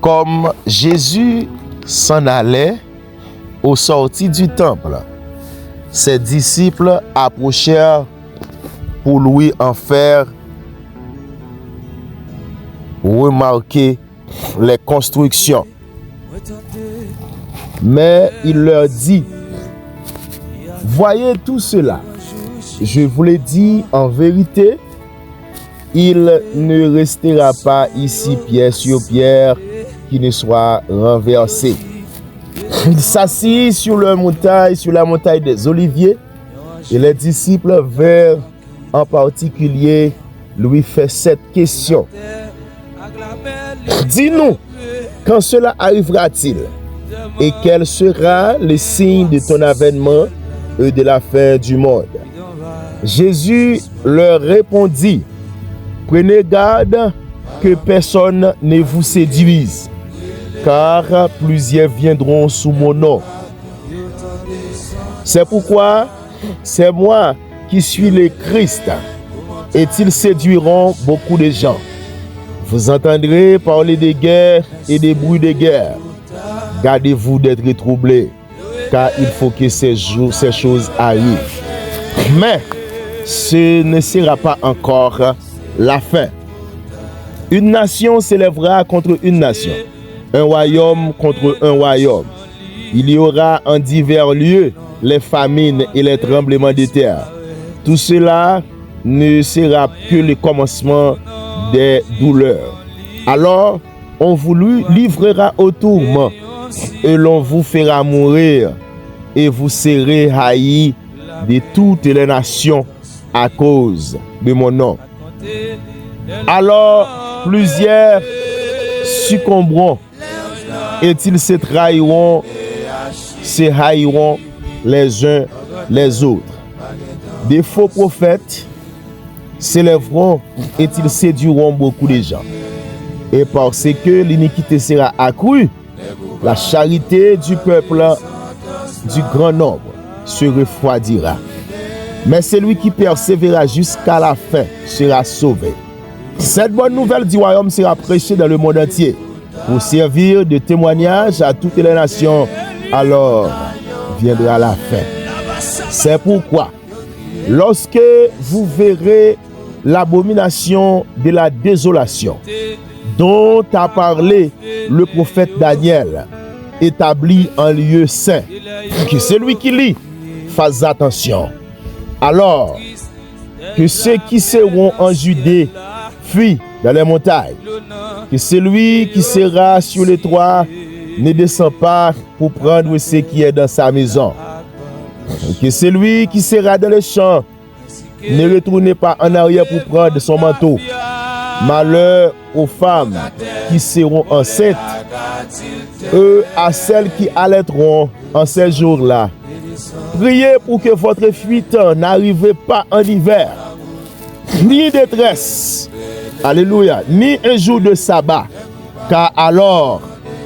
Comme Jésus s'en allait au sorti du temple, ses disciples approchèrent pour lui en faire remarquer les constructions. Mais il leur dit, voyez tout cela, je vous l'ai dit en vérité, il ne restera pas ici pierre sur pierre qui ne soit renversé. Il s'assit sur la montagne des Oliviers, et les disciples vinrent en particulier lui faire cette question. Dis-nous, quand cela arrivera-t-il? Et quel sera le signe de ton avènement et de la fin du monde? Jésus leur répondit, prenez garde que personne ne vous séduise, car plusieurs viendront sous mon nom. C'est pourquoi c'est moi qui suis le Christ, et ils séduiront beaucoup de gens. Vous entendrez parler de guerre et des bruits de guerre. Gardez-vous d'être troublés, car il faut que ces choses arrivent. Mais ce ne sera pas encore la fin. Une nation s'élèvera contre une nation, un royaume contre un royaume. Il y aura en divers lieux les famines et les tremblements de terre. Tout cela ne sera que le commencement des douleurs. Alors, on vous livrera au tourment et l'on vous fera mourir et vous serez haïs de toutes les nations à cause de mon nom. Alors, plusieurs succomberont et ils se trahiront, se haïront les uns les autres. Des faux prophètes s'élèveront et ils séduiront beaucoup de gens. Et parce que l'iniquité sera accrue, la charité du peuple du grand nombre se refroidira. Mais celui qui persévérera jusqu'à la fin sera sauvé. Cette bonne nouvelle du royaume sera prêchée dans le monde entier pour servir de témoignage à toutes les nations. Alors viendra la fin. C'est pourquoi, lorsque vous verrez l'abomination de la désolation dont a parlé le prophète Daniel, établi en lieu saint, que celui qui lit fasse attention. Alors que ceux qui seront en Judée fuient dans les montagnes, que celui qui sera sur les toits ne descend pas pour prendre ce qui est dans sa maison, que celui qui sera dans les champs ne retourne pas en arrière pour prendre son manteau. Malheur aux femmes qui seront enceintes, eux à celles qui allaiteront en ces jours-là. Priez pour que votre fuite n'arrive pas en hiver, ni détresse, alléluia, ni un jour de sabbat, car alors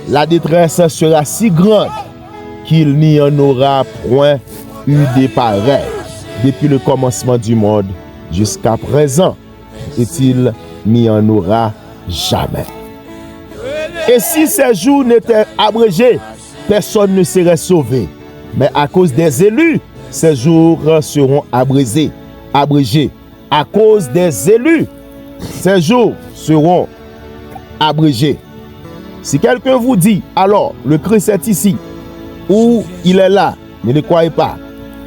la détresse sera si grande qu'il n'y en aura point eu de pareil depuis le commencement du monde jusqu'à présent, et il n'y en aura jamais. Et si ces jours n'étaient abrégés, personne ne serait sauvé. Mais à cause des élus, ces jours seront abrégés. À cause des élus, ces jours seront abrégés. Si quelqu'un vous dit, alors, le Christ est ici, ou il est là, ne le croyez pas,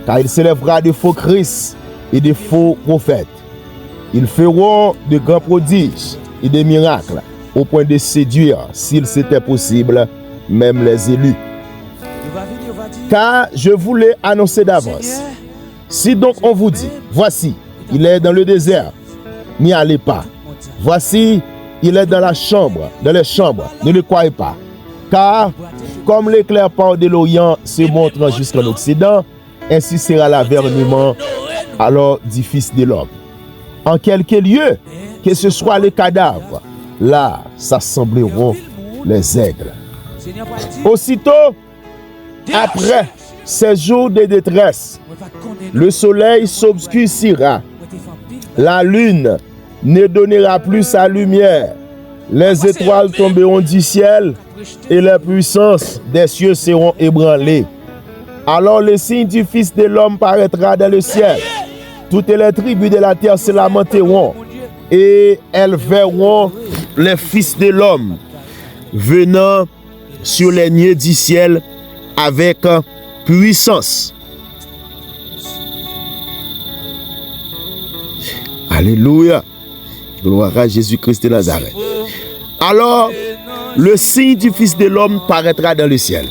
car il s'élèvera de faux Christ et de faux prophètes. Ils feront de grands prodiges et des miracles, au point de séduire, s'il c'était possible, même les élus. Car je vous l'ai annoncé d'avance. Si donc on vous dit, voici, il est dans le désert, n'y allez pas. Voici, il est dans les chambres, ne le croyez pas. Car, comme l'éclair part de l'Orient se montre jusqu'en Occident, ainsi sera l'avènement alors du Fils de l'homme. En quelque lieu, que ce soit le cadavre, là s'assembleront les aigles. Aussitôt, après ces jours de détresse, le soleil s'obscurcira, la lune ne donnera plus sa lumière, Les étoiles tomberont du ciel et les puissances des cieux seront ébranlées. Alors le signe du Fils de l'homme paraîtra dans le ciel. Toutes les tribus de la terre se lamenteront et elles verront les fils de l'homme venant sur les nuées du ciel avec puissance. Alléluia. Gloire à Jésus-Christ de Nazareth. Alors, le signe du Fils de l'homme paraîtra dans le ciel.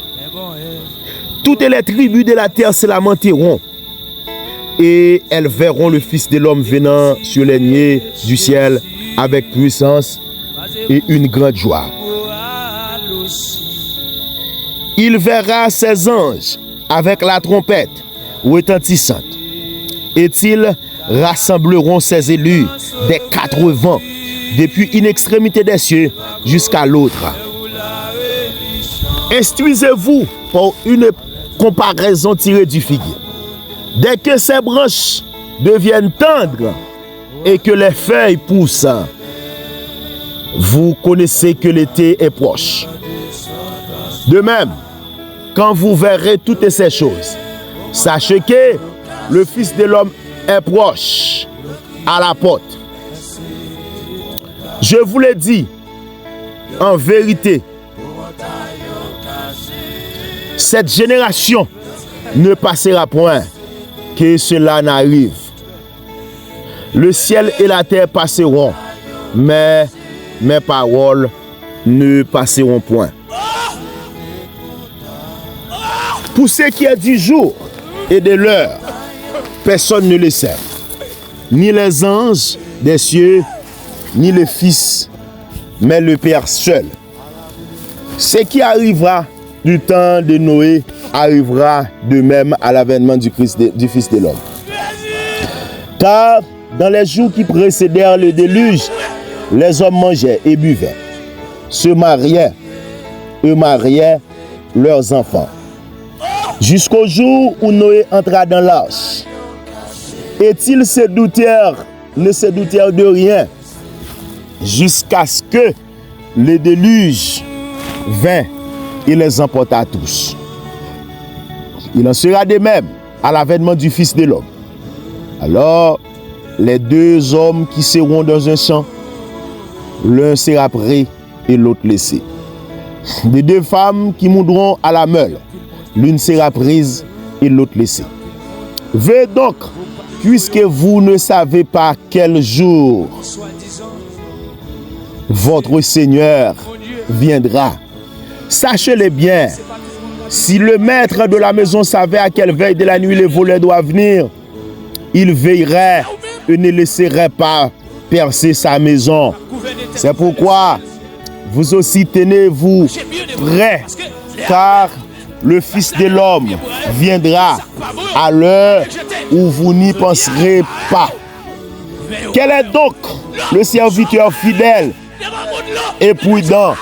Toutes les tribus de la terre se lamenteront et elles verront le Fils de l'homme venant sur les nuées du ciel avec puissance et une grande joie. Il verra ses anges avec la trompette retentissante et ils rassembleront ses élus des quatre vents depuis une extrémité des cieux jusqu'à l'autre. Instruisez-vous par une comparaison tirée du figuier. Dès que ses branches deviennent tendres et que les feuilles poussent, vous connaissez que l'été est proche. De même, quand vous verrez toutes ces choses, sachez que le Fils de l'homme est proche, à la porte. Je vous l'ai dit, en vérité, cette génération ne passera point que cela n'arrive. Le ciel et la terre passeront, mais mes paroles ne passeront point. Pour ce qui est du jour et de l'heure, personne ne le sait. Ni les anges des cieux, ni le Fils, mais le Père seul. Ce qui arrivera du temps de Noé arrivera de même à l'avènement du Fils de l'homme. Car dans les jours qui précédèrent le déluge, les hommes mangeaient et buvaient, se mariaient et mariaient leurs enfants. Jusqu'au jour où Noé entra dans l'arche. Et ils ne se doutèrent de rien, jusqu'à ce que le déluge vint et les emporta tous. Il en sera de même à l'avènement du Fils de l'homme. Alors, les deux hommes qui seront dans un champ, l'un sera pris et l'autre laissé. Les deux femmes qui mourront à la meule, l'une sera prise et l'autre laissée. Veuillez donc, puisque vous ne savez pas quel jour votre Seigneur viendra. Sachez-le bien, si le maître de la maison savait à quelle veille de la nuit le voleur doit venir, il veillerait et ne laisserait pas percer sa maison. C'est pourquoi vous aussi tenez-vous prêts, car le Fils de l'homme viendra à l'heure où vous n'y penserez pas. Quel est donc le serviteur fidèle et prudent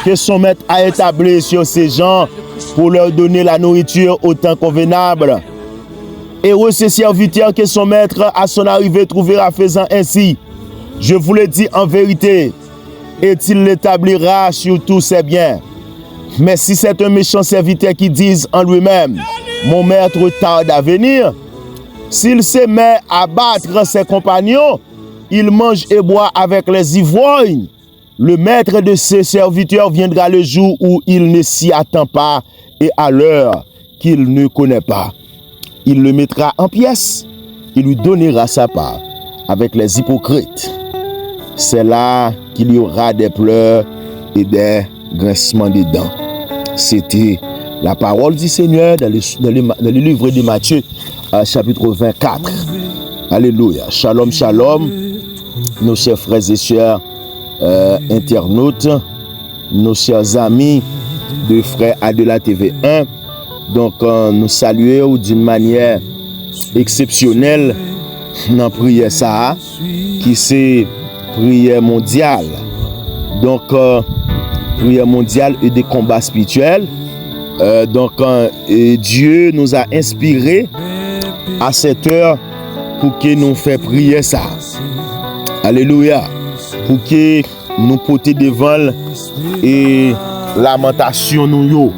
que son maître a établi sur ces gens pour leur donner la nourriture au temps convenable? Heureux ce serviteur que son maître à son arrivée trouvera faisant ainsi. Je vous le dis en vérité, et il l'établira sur tous ses biens. Mais si c'est un méchant serviteur qui dise en lui-même, mon maître tarde à venir, s'il se met à battre ses compagnons, il mange et boit avec les ivrognes. Le maître de ce serviteur viendra le jour où il ne s'y attend pas et à l'heure qu'il ne connaît pas. Il le mettra en pièces, il lui donnera sa part avec les hypocrites. C'est là qu'il y aura des pleurs et des grincements de dents. C'était la parole du Seigneur dans le livre de Matthieu, chapitre 24. Alléluia. Shalom, shalom, nos chers frères et sœurs internautes, nos chers amis de Frères Adela TV1. Donc, nous saluons d'une manière exceptionnelle dans la prière ça, qui c'est prière mondiale. Donc, prière mondiale et des combats spirituels. Dieu nous a inspirés à cette heure pour que nous fassions prier ça. Alléluia. Pour que nous porter devant et lamentation nous yo,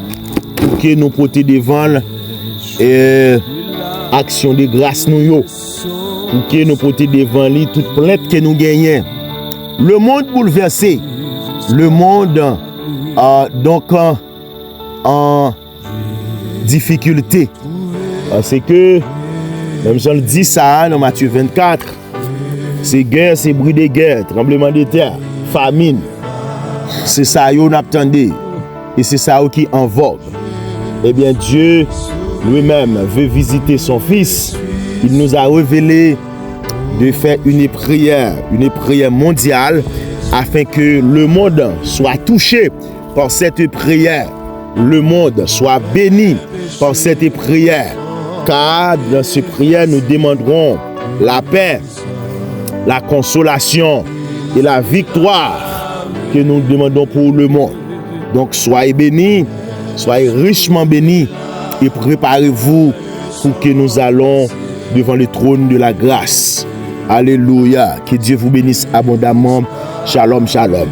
pour que nous porter devant et action de grâce nous yo, pour que nous porter devant lui toute plainte que nous gagnons. Le monde bouleversé, le monde donc en difficulté. C'est que, même Jean le dit ça dans Matthieu 24, c'est guerre, c'est bruit de guerre, tremblement de terre, famine. C'est ça qu'on attendait. Et c'est ça qui est en vogue. Eh bien, Dieu lui-même veut visiter son Fils. Il nous a révélé de faire une prière mondiale afin que le monde soit touché par cette prière. Le monde soit béni par cette prière. Car dans cette prière, nous demanderons la paix, la consolation et la victoire que nous demandons pour le monde. Donc soyez bénis, soyez richement bénis et préparez-vous pour que nous allons devant le trône de la grâce. Alléluia. Que Dieu vous bénisse abondamment. Shalom, shalom.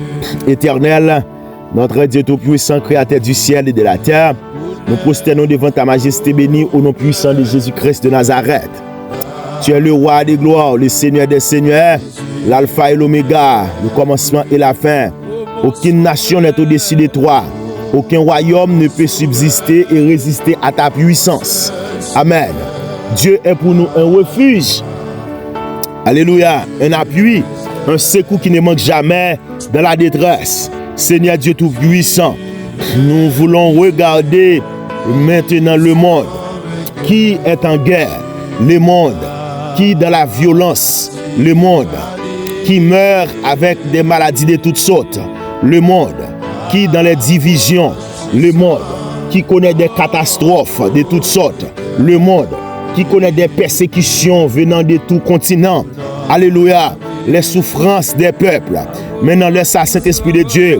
Éternel, notre Dieu tout-puissant, créateur du ciel et de la terre, nous prosternons devant ta majesté bénie au nom puissant de Jésus-Christ de Nazareth. Tu es le roi des gloires, le Seigneur des seigneurs, l'alpha et l'oméga, le commencement et la fin. Aucune nation n'est au-dessus de toi. Aucun royaume ne peut subsister et résister à ta puissance. Amen. Dieu est pour nous un refuge. Alléluia. Un appui, un secours qui ne manque jamais dans la détresse. Seigneur Dieu tout-puissant, nous voulons regarder maintenant le monde qui est en guerre, le monde qui est dans la violence, le monde qui meurt avec des maladies de toutes sortes, le monde qui est dans les divisions, le monde qui connaît des catastrophes de toutes sortes, le monde qui connaît des persécutions venant de tout continent. Alléluia, les souffrances des peuples. Maintenant, laisse à Saint-Esprit de Dieu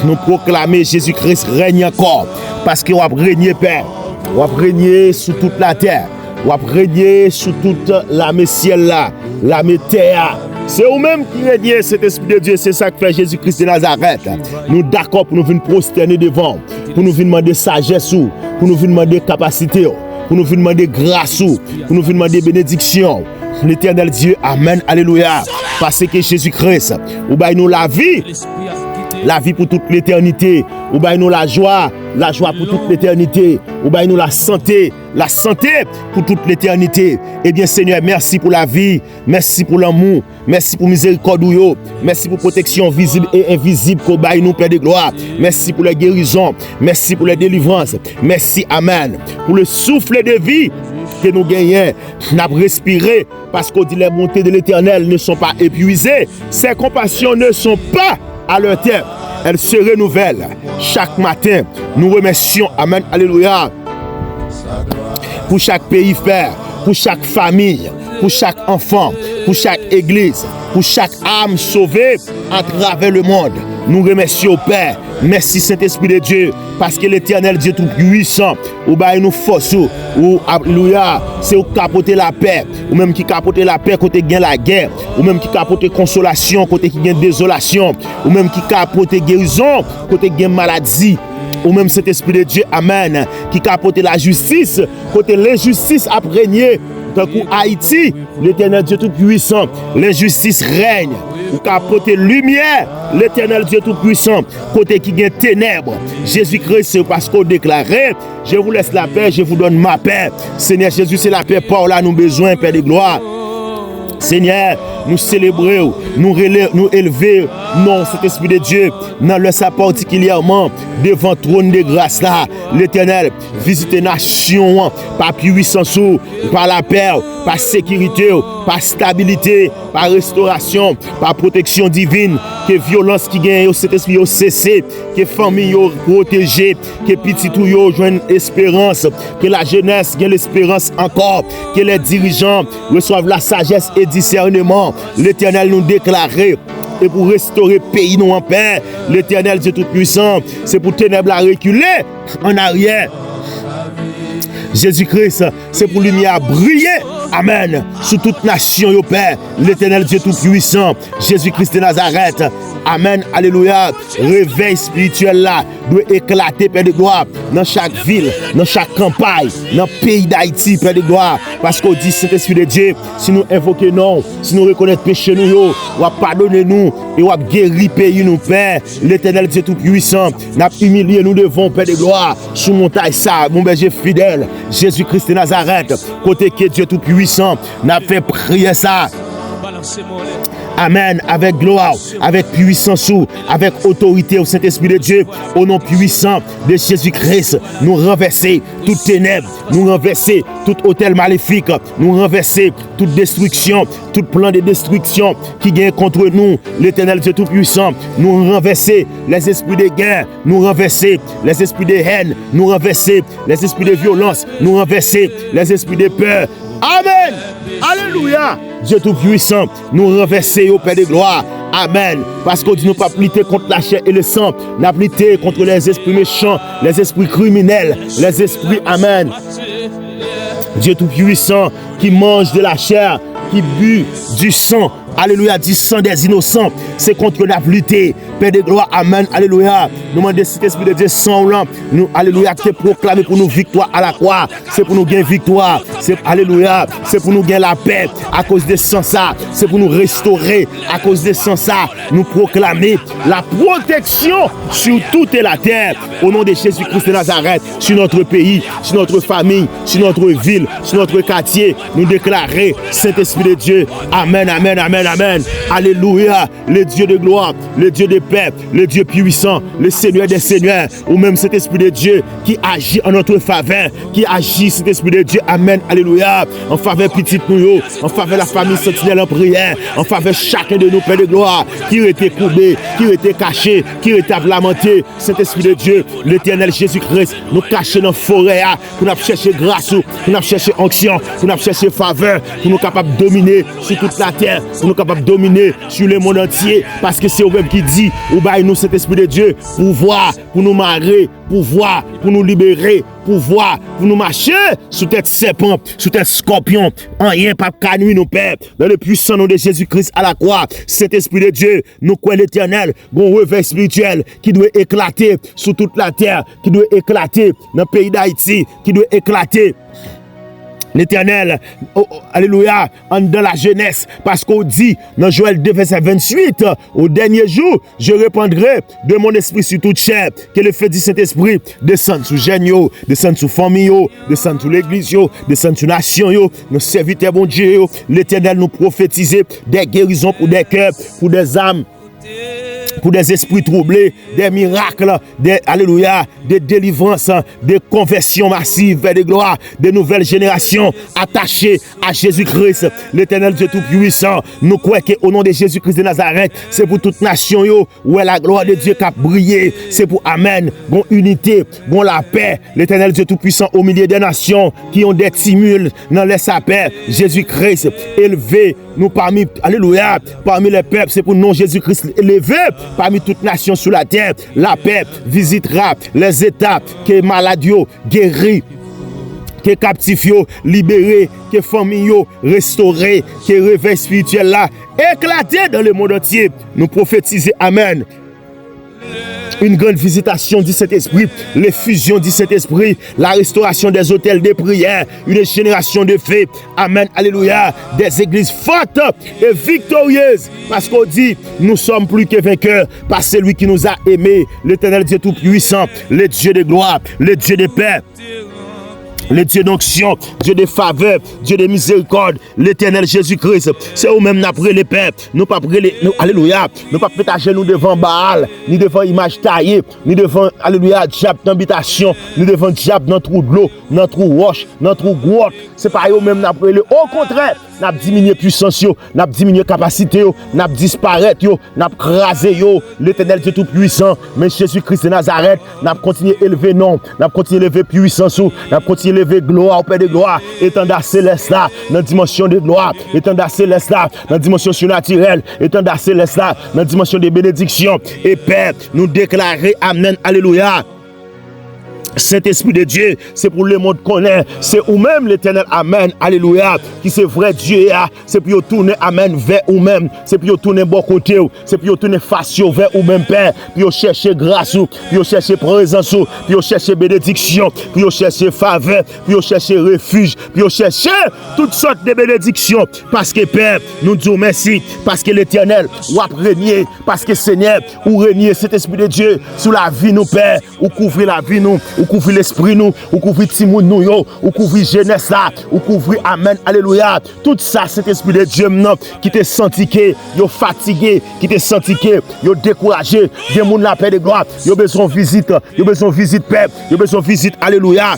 nous proclamer Jésus-Christ règne encore. Parce qu'il va régner, Père. Il va régner sur toute la terre. Il va régner sur toute la ciel là, la terre. C'est vous-même qui régnez, cet Esprit de Dieu. C'est ça que fait Jésus-Christ de Nazareth. Nous d'accord pour nous venir prosterner devant. Pour nous venir demander sagesse. Pour nous venir demander capacité. Pour nous venir demander grâce. Pour nous venir demander bénédiction. L'éternel Dieu, amen, alléluia. Parce que Jésus-Christ, ou bien nous la vie pour toute l'éternité, ou bien nous la joie pour toute l'éternité, ou bien nous la santé pour toute l'éternité. Eh bien Seigneur, merci pour la vie, merci pour l'amour, merci pour miséricorde, merci pour protection visible et invisible qu'au bail nous Père de gloire, merci pour la guérison, merci pour la délivrance, merci, amen, pour le souffle de vie que nous gagnons, nous avons respiré, parce qu'on dit les montées de l'Éternel ne sont pas épuisées, ses compassions ne sont pas à leur terme, elles se renouvellent chaque matin. Nous remercions, amen, alléluia, pour chaque pays frère, pour chaque famille, pour chaque enfant, pour chaque église, pour chaque âme sauvée à travers le monde. Nous remercions Père. Merci Saint-Esprit de Dieu, parce que l'Éternel Dieu tout puissant, ou bah nous force, ou alléluia, c'est ou capoter la paix, ou même qui capoter la paix côté gain la guerre, ou même qui capoter consolation côté qui gain désolation, ou même qui capoter guérison côté gain maladie, ou même cet esprit de Dieu, amen, qui capoter la justice côté l'injustice a régné. Tant que Haïti, l'Éternel Dieu tout puissant, l'injustice règne. Ou capoter lumière, l'Éternel Dieu tout puissant, côté qui gagne ténèbres. Jésus-Christ, parce qu'on déclarait, je vous laisse la paix, je vous donne ma paix. Seigneur Jésus, c'est la paix, par là nous besoin, Père de gloire. Seigneur, nous célébrer, nous élever, non, cet esprit de Dieu, dans le sa particulièrement devant le trône de grâce là, l'Éternel, visiter nation, par puissance, par la paix, par sécurité, par stabilité, par restauration, par protection divine, que violence qui gagne, cet esprit au cessé, que famille protégée, que petit tout yo joigne espérance, que la jeunesse gagne l'espérance encore, que les dirigeants reçoivent la sagesse et discernement. L'Éternel nous déclarait, et pour restaurer le pays nous en paix, l'Éternel Dieu tout-puissant, c'est pour ténèbres à reculer en arrière. Jésus-Christ, c'est pour lumière briller Amen. Sur toute nation, yo Père, l'Éternel Dieu Tout-Puissant, Jésus-Christ de Nazareth. Amen. Alléluia. Réveil spirituel là doit éclater, Père de gloire, dans chaque ville, dans chaque campagne, dans le pays d'Haïti, Père de gloire. Parce qu'on dit, Saint-Esprit de Dieu, si nous invoquons non, si nous reconnaissons péché nous, ou à pardonner nous, et ou à guérir pays nous, Père, l'Éternel Dieu Tout-Puissant, n'a humilié nous devant, Père de gloire, sous montagne ça, mon berger fidèle, Jésus-Christ de Nazareth, côté que Dieu Tout-Puissant, n'a fait prier ça. Amen, avec gloire, avec puissance, avec autorité au Saint-Esprit de Dieu, au nom puissant de Jésus-Christ, nous renverser toute ténèbres, nous renverser tout hôtel maléfique, nous renverser toute destruction, tout plan de destruction qui vient contre nous, l'Éternel Dieu Tout-Puissant, nous renverser les esprits de guerre, nous renverser les esprits de haine, nous renverser les esprits de violence, nous renverser les esprits de peur. Amen. Alléluia. Dieu Tout-Puissant, nous renverser au Père de gloire. Amen. Parce qu'on dit nous pas lutter contre la chair et le sang, nous pas lutter contre les esprits méchants, les esprits criminels, les esprits, amen. Dieu Tout-Puissant qui mange de la chair, qui but du sang. Alléluia, du sang des innocents. C'est contre la lutter. Père de gloire, amen, alléluia. Nous demandons cet esprit de Dieu sans lampe. Nous, alléluia, qui est proclamé pour nous victoire à la croix. C'est pour nous gagner victoire. C'est, alléluia, c'est pour nous gagner la paix à cause de sang ça. C'est pour nous restaurer à cause de sang ça. Nous proclamer la protection sur toute la terre. Au nom de Jésus-Christ de Nazareth, sur notre pays, sur notre famille, sur notre ville, sur notre quartier. Nous déclarer, Saint-Esprit de Dieu, amen, amen, amen, amen. Alléluia, le Dieu de gloire, le Dieu de paix, le Dieu puissant, le Seigneur des seigneurs, ou même cet Esprit de Dieu qui agit en notre faveur, qui agit cet Esprit de Dieu, amen, alléluia, en faveur petite nous, en faveur la famille sentinelle en prière, en faveur chacun de nous, Père de gloire, qui était courbé, qui était caché, qui était lamenté, cet Esprit de Dieu, l'Éternel Jésus-Christ, nous cacher dans la forêt, pour nous chercher grâce, pour nous chercher onction, pour nous chercher faveur, pour nous capables de dominer sur toute la terre, pour nous capables de dominer sur le monde entier, parce que c'est eux-mêmes qui dit, ou bah nous cet Esprit de Dieu, pouvoir pour nous marrer, pouvoir pour nous libérer, pouvoir pour nous marcher sous tête serpent, sous tête scorpion, en rien pas canouille nos pères, dans le puissant nom de Jésus-Christ à la croix, cet Esprit de Dieu, nous croyons l'éternel, un réveil spirituel qui doit éclater sur toute la terre, qui doit éclater dans le pays d'Haïti, qui doit éclater. L'Éternel, oh, alléluia, dans la jeunesse, parce qu'on dit dans Joël 2, verset 28, au dernier jour, je répandrai de mon esprit sur toute chair, que le feu du Saint-Esprit descende sur Génio, descende sur famille, descende sur l'église, descende sur nation, nos serviteurs, bon Dieu, l'Éternel nous prophétiser des guérisons pour des cœurs, pour des âmes, pour des esprits troublés, des miracles, des, alléluia, des délivrances, des conversions massives vers des gloires, des nouvelles générations attachées à Jésus-Christ, l'Éternel Dieu Tout-Puissant. Nous croyons qu'au nom de Jésus-Christ de Nazareth, c'est pour toute nation où est la gloire de Dieu qui a brillé. C'est pour Amen, bon unité, bon la paix, l'Éternel Dieu Tout-Puissant au milieu des nations qui ont des tumules, n'en laisse sa paix. Jésus-Christ élevé, nous parmi, alléluia, parmi les peuples, c'est pour nous Jésus-Christ élevé parmi toutes nations sur la terre. La paix visitera les états qui malades guéris, qui captifs libérés, qui familles restaurées, qui réveil spirituel là éclaté dans le monde entier. Nous prophétisons Amen. Une grande visitation du Saint-Esprit, l'effusion du Saint-Esprit, la restauration des hôtels de prière, une génération de faits, amen, alléluia, des églises fortes et victorieuses, parce qu'on dit, nous sommes plus que vainqueurs par celui qui nous a aimés, l'Éternel Dieu Tout-Puissant, le Dieu de gloire, le Dieu de paix, le Dieu d'onction, Dieu de faveur, Dieu de miséricorde, l'Éternel Jésus-Christ. C'est eux-mêmes après les pères. Nous pas prêter, alléluia, nous pas pétager nous devant Baal, ni devant image taillée, ni devant, alléluia, diable d'habitation, ni devant diable dans trou de l'eau, dans trou roche, dans trou grotte. C'est pas eux-mêmes après le. Au contraire, n'a diminué puissance yo, n'a diminué capacité yo, n'a disparaître yo, n'a crasé yo, l'Éternel Dieu Tout-Puissant, mais Jésus-Christ de Nazareth, n'a continué élever nom, n'a continué élever puissance yo, n'a continué élever gloire au Père de gloire, étendard céleste là, dans dimension de gloire, étendard céleste là, dans dimension surnaturelle, étendard céleste là, dans dimension de bénédiction et Père, nous déclarer amen, alléluia. Saint-Esprit de Dieu, c'est pour le monde connaît, c'est ou même l'Éternel, amen, alléluia, qui c'est vrai Dieu, c'est pour tourner, amen, vers ou même, c'est pour tourner bon côté, c'est pour tourner face vers ou même Père, pour chercher grâce, pour chercher présence, pour chercher bénédiction, pour chercher faveur, pour chercher refuge, pour chercher toutes sortes de bénédictions, parce que Père, nous disons merci, parce que l'Éternel, ou a régné, parce que Seigneur, ou régner cet Esprit de Dieu, sur la vie nous, Père, ou couvrir la vie nous, ou couvrir l'esprit nous, ou couvrir Timoun nous, ou couvrir jeunesse là, ou couvrir amen, alléluia. Tout ça, cet esprit de Dieu maintenant, qui te senti que, yo fatigué, qui te senti que, yo découragé, des moun la paix de gloire, yo besoin visite, paix, yo besoin visite, alléluia.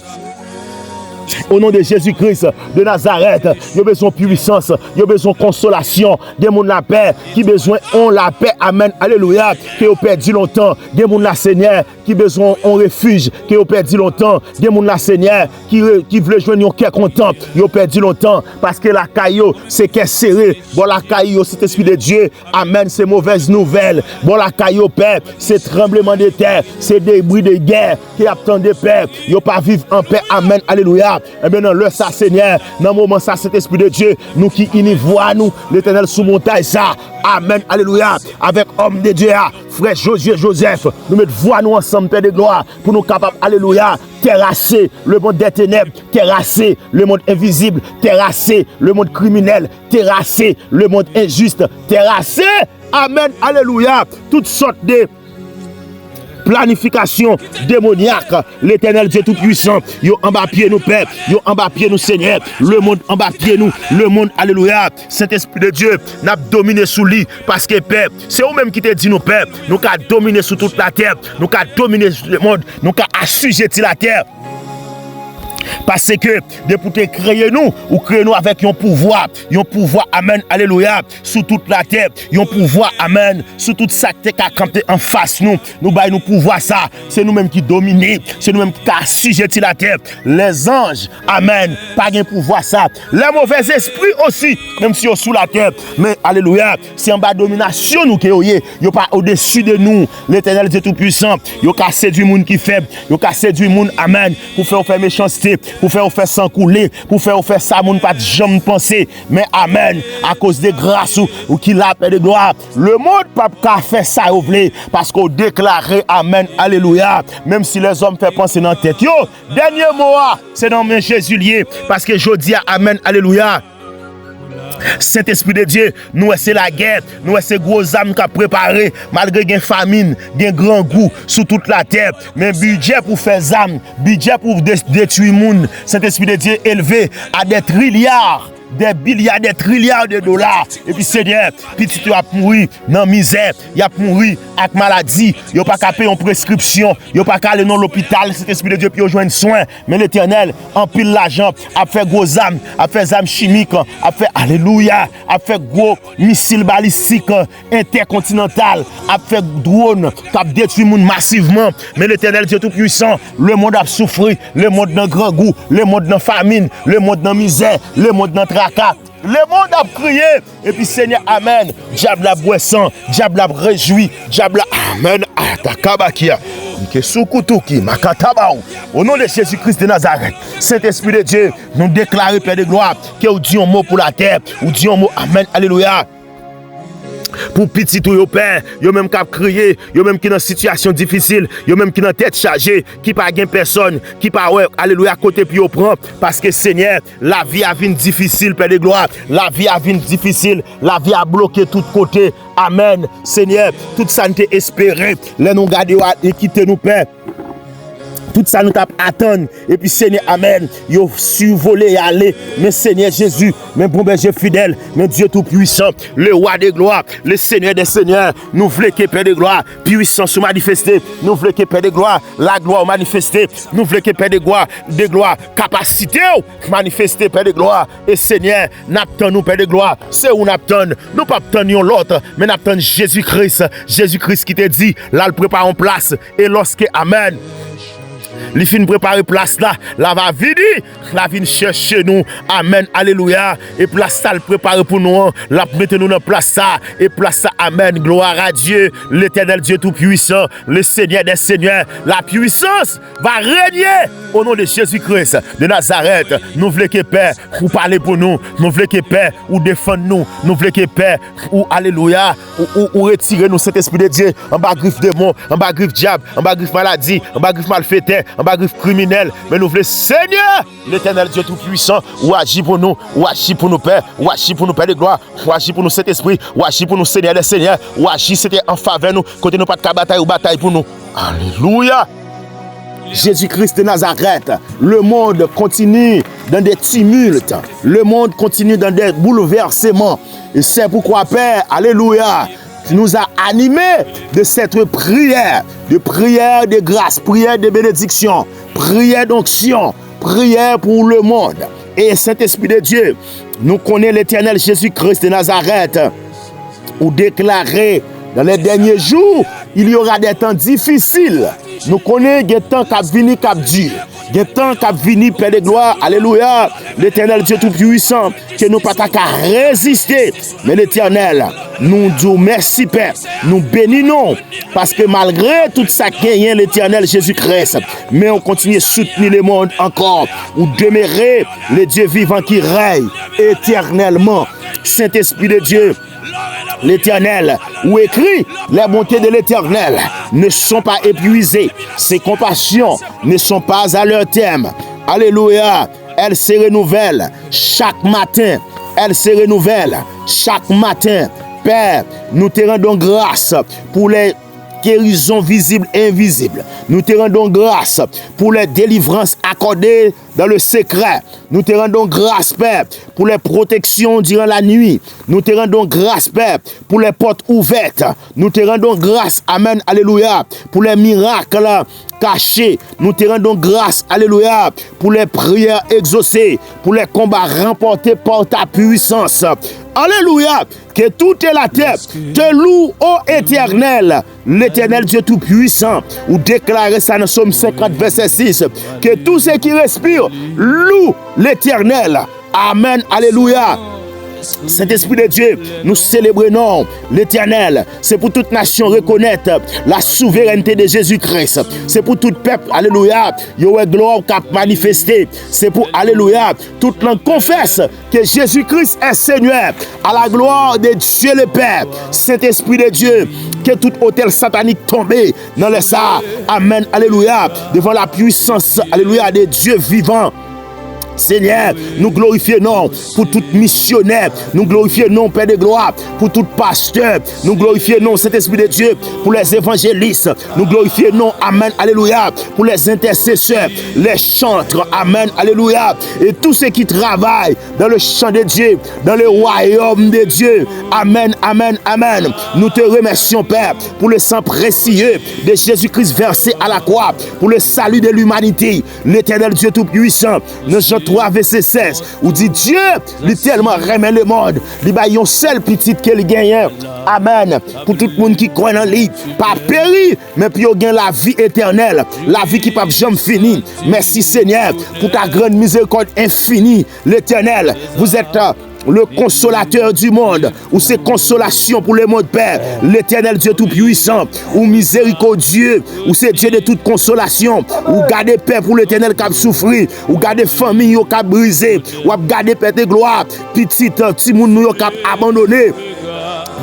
Au nom de Jésus-Christ de Nazareth, il y a besoin de puissance, il y a besoin de consolation, des gens la paix, qui besoin ont la paix, amen, alléluia, qui ont perdu longtemps, des gens la Seigneur, qui besoin ont refuge, qui ont perdu longtemps, des gens la Seigneur, qui veulent joindre un cœur content, ils ont perdu longtemps, parce que la caillou, c'est qu'est serré, bon la caillou, c'est esprit de Dieu, amen, c'est mauvaise nouvelle, bon la caillou, Père, c'est tremblement de terre, c'est des bruits de guerre, qui attendent de paix, ils n'ont pas vivre en paix, amen, alléluia. Et bien dans le ça Seigneur, dans le moment ça cet esprit de Dieu, nous qui voit nous, l'Éternel sous montagne ça, amen, alléluia, avec homme de Dieu, frère Joseph, nous mettons voix nous ensemble, Père de gloire, pour nous capables, alléluia, terrasser le monde des ténèbres, terrasser le monde invisible, terrasser le monde criminel, terrasser le monde injuste, terrasser, amen, alléluia, toutes sortes de planification démoniaque, l'Éternel Dieu Tout-Puissant, yo en bas pied nous Père, yo en bas pied nous Seigneur, le monde en bas pied nous, le monde, alléluia, Saint-Esprit de Dieu, n'a dominé sous lui, parce que Père, c'est vous-même qui te dit nous Père, nous qu'à dominer sur toute la terre, nous qu'à dominer sur le monde, nous qu'à assujettir la terre. Parce que depuis que créer nous, ou créer nous avec un pouvoir, amen, alléluia, sous toute la terre, un pouvoir, amen, sous toute ça qui a campé en face nous baillons nous pouvoir ça, c'est nous-mêmes qui dominons, c'est nous-mêmes qui assujettis la terre, les anges, amen, pas un pouvoir ça, les mauvais esprits aussi, même si ils sont sous la terre, mais alléluia, c'est en bas domination nous qui yo pas au-dessus de nous, l'Éternel Dieu Tout-Puissant, yo ka séduit monde qui faible, yo ka séduit monde, amen, pour faire méchanceté, pour faire sans couler, pour faire ça, moun pas jamais penser, mais amen, à cause de grâce ou qui la paix de gloire, le monde pas faire ça ou vle, parce qu'on déclare amen, alléluia, même si les hommes font penser dans la tête, yo, dernier mot, c'est dans mes Jésus lié, parce que je dis amen, alléluia. Saint-Esprit de Dieu, nous c'est la guerre, nous c'est gros âmes qu'a préparé, malgré une famine, un grand goût sur toute la terre, mais budget pour faire âmes, budget pour détruire le monde, Saint-Esprit de Dieu élevé à des trilliards. Des milliards, des trilliards de dollars. Et puis Seigneur, petit tu as mouru dans misère, il a mouru avec maladie, il a pas qu'à payer une prescription, il a pas qu'à aller dans l'hôpital, cet esprit de Dieu puis joindre soin. Mais l'Éternel empile l'argent, a fait gros âmes, a fait âmes chimiques, a fait alléluia, a fait gros missiles balistiques intercontinental, a fait drone qui a détruit le monde massivement. Mais l'Éternel Dieu tout puissant, le monde a souffert, le monde dans grand goût, le monde dans famine, le monde dans misère, le monde dans le monde a crié, et puis Seigneur, amen. Diable a boisson, diable a réjoui, diable a amen. Atakabakia, au nom de Jésus-Christ de Nazareth, Saint-Esprit de Dieu, nous déclarons, Père de gloire, que vous dites un mot pour la terre, vous dites un mot, amen, alléluia. Pour petit ou yo père, yo même qui a crié, yo même qui dans situation difficile, yo même qui dans tête chargée, qui pas gain personne, qui pas ouais, alléluia côté puis yo prend parce que Seigneur, la vie a vint difficile, Père de gloire, la vie a vint difficile, la vie a bloqué tout côté. Amen. Seigneur, toute ça nous espéré, les nous garder et quitter nous Père. Tout ça nous attend. Et puis Seigneur, amen. Yo survolé et aller. Mais Seigneur Jésus, mais bon berger fidèle, mais Dieu tout puissant, le roi des gloires, le Seigneur des seigneurs, nous voulons que Père de gloire, puissance manifestée, nous voulons que Père de gloire, la gloire manifestée, nous voulons que Père de gloire, capacité manifestée, Père de gloire. Et Seigneur, n'attend nous Père de gloire, c'est où n'attend, nous pas attendons l'autre, mais n'attend Jésus-Christ qui te dit, là le prépare en place, et lorsque, amen, li fin préparer place là, la va vini, la vin chercher nous. Amen, alléluia. Et place ça le préparer pour nous, la mettre nous dans place ça, et place ça, amen, gloire à Dieu, l'éternel Dieu tout-puissant, le Seigneur des seigneurs, la puissance va régner au nom de Jésus-Christ de Nazareth. Nous voulons que Père, ou parler pour nous, nous voulons que Père, ou défendre nous, nous voulons que Père, ou alléluia, ou retirer nous cet esprit de Dieu, en bas griffe démon, en bas griffe diable, en bas griffe maladie, en bas griffe malfaiteur, en bas griffe criminel, mais nous voulons Seigneur, l'éternel Dieu tout-puissant, ou agit pour nous, ou agit pour nous Père, ou agit pour nous Père de gloire, ou agit pour nous cet esprit, ou agit pour nous Seigneur des seigneurs, ou agit c'était en faveur nous, côté nous pas de bataille ou bataille pour nous. Alléluia. Jésus-Christ de Nazareth, le monde continue dans des tumultes, le monde continue dans des bouleversements. Et c'est pourquoi, Père, alléluia, tu nous as animés de cette prière, de grâce, prière de bénédiction, prière d'onction, prière pour le monde. Et Saint-Esprit de Dieu, nous connaissons l'éternel Jésus-Christ de Nazareth, ou déclarer dans les derniers jours, il y aura des temps difficiles. Nous connaissons des temps qui viennent, qui dur. Des temps qui viennent, Père de gloire, alléluia, l'éternel Dieu tout-puissant, que nous pas qu'à résister. Mais l'éternel, nous disons merci Père, nous bénissons, parce que malgré tout ça gagne l'éternel Jésus-Christ, mais on continue à soutenir le monde encore, ou demeurer le Dieu vivant qui règne éternellement. Saint-Esprit de Dieu, l'Éternel, où écrit, les bontés de l'Éternel ne sont pas épuisées, ses compassions ne sont pas à leur terme. Alléluia, elles se renouvellent chaque matin, elles se renouvellent chaque matin. Père, nous te rendons grâce pour les guérisons visibles et invisibles. Nous te rendons grâce pour les délivrances accordées dans le secret. Nous te rendons grâce, Père, pour les protections durant la nuit. Nous te rendons grâce, Père, pour les portes ouvertes. Nous te rendons grâce, amen, alléluia, pour les miracles cachés. Nous te rendons grâce, alléluia, pour les prières exaucées, pour les combats remportés par ta puissance. Alléluia, que tout est la terre te loue, ô Éternel, l'Éternel Dieu tout-puissant, ou déclarer ça dans Somme 50, verset 6, que tout ce qui respire loue l'Éternel. Amen, alléluia. Saint-Esprit de Dieu, nous célébrons l'Éternel. C'est pour toute nation reconnaître la souveraineté de Jésus-Christ. C'est pour tout peuple, alléluia, il y a gloire qui a manifesté. C'est pour, alléluia, toute langue confesse que Jésus-Christ est Seigneur, à la gloire de Dieu le Père. Saint-Esprit de Dieu, que tout hôtel satanique tombe dans le ça. Amen, alléluia, devant la puissance, alléluia, de Dieu vivant. Seigneur, nous glorifions pour tout missionnaire, nous glorifions Père de gloire pour tout pasteur, nous glorifions cet Esprit de Dieu pour les évangélistes, nous glorifions, amen, alléluia, pour les intercesseurs, les chantres, amen, alléluia, et tous ceux qui travaillent dans le champ de Dieu, dans le royaume de Dieu, amen, amen, amen. Nous te remercions, Père, pour le sang précieux de Jésus-Christ versé à la croix, pour le salut de l'humanité, l'éternel Dieu tout-puissant. Nous 3 verset 16, où dit Dieu lui tellement remet le monde, il a une seule petite qu'il gagne. Amen. Pour tout le monde qui croit en lui, pas péri, mais puis il gagne la vie éternelle, la vie qui ne peut jamais finir. Merci Seigneur pour ta grande miséricorde infinie, l'Éternel. Vous êtes le consolateur du monde, ou c'est consolation pour le monde, Père, l'Éternel Dieu tout-puissant, ou miséricordieux, ou c'est Dieu de toute consolation, ou garder Père pour l'Éternel qui a souffert, ou garder famille qui a brisé, ou garder Père de gloire, petit monde qui a abandonné.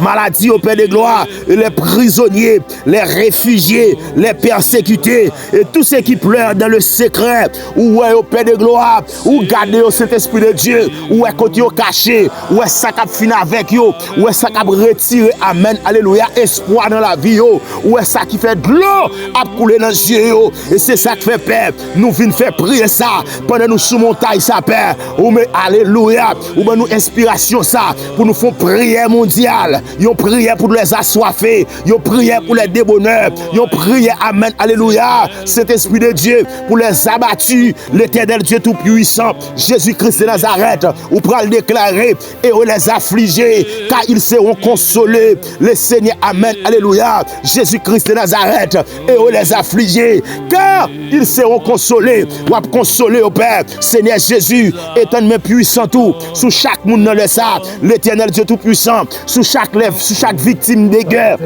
Maladie au Père de gloire, et les prisonniers, les réfugiés, les persécutés, et tous ceux qui pleurent dans le secret, ou au Père de gloire, ou garder au Saint-Esprit de Dieu, ou est côté caché, ou est ça qui a fini avec eux, ou est ça qui a retiré, amen, alléluia, espoir dans la vie, ou est ça qui fait de l'eau à couler dans les yeux, et c'est ça qui fait Père, nous venons faire prier ça, pendant nous sous montagne ça, Père, ou mais alléluia, ou ben nous inspiration ça, pour nous faire prière mondiale, Une prière pour les assoiffés, une prière pour les débonneurs, une prière, amen, alléluia, Saint-Esprit de Dieu, pour les abattus, l'Éternel Dieu Tout-Puissant, Jésus-Christ de Nazareth, ou pour le déclarer, et on les affligés, car ils seront consolés, le Seigneur, amen, alléluia, Jésus-Christ de Nazareth, et on les affligés, car ils seront consolés, ou à consoler au Père, Seigneur Jésus, étant même puissant tout, sous chaque monde dans le ça, l'Éternel Dieu Tout-Puissant, sous chaque victime de guerre.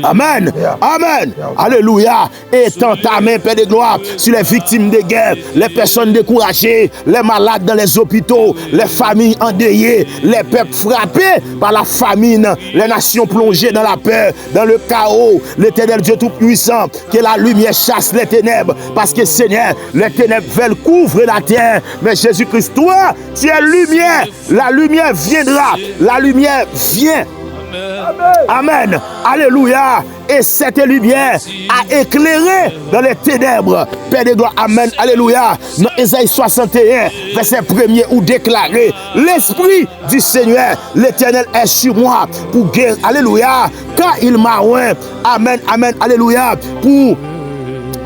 Amen, amen, alléluia. Étends ta main, Père de gloire, sur les victimes de guerre, les personnes découragées, les malades dans les hôpitaux, les familles endeuillées, les peuples frappés par la famine, les nations plongées dans la peur, dans le chaos. L'Éternel Dieu Tout-Puissant, que la lumière chasse les ténèbres, parce que Seigneur, les ténèbres veulent couvrir la terre, mais Jésus-Christ, toi, tu es lumière, la lumière viendra, la lumière vient. Amen. Alléluia. Et cette lumière a éclairé dans les ténèbres. Père de gloire. Amen. Alléluia. Dans Ésaïe 61, verset 1er, où déclaré, l'Esprit du Seigneur, l'Éternel est sur moi pour guérir. Alléluia. Car il m'a oint. Amen. Amen. Alléluia. Pour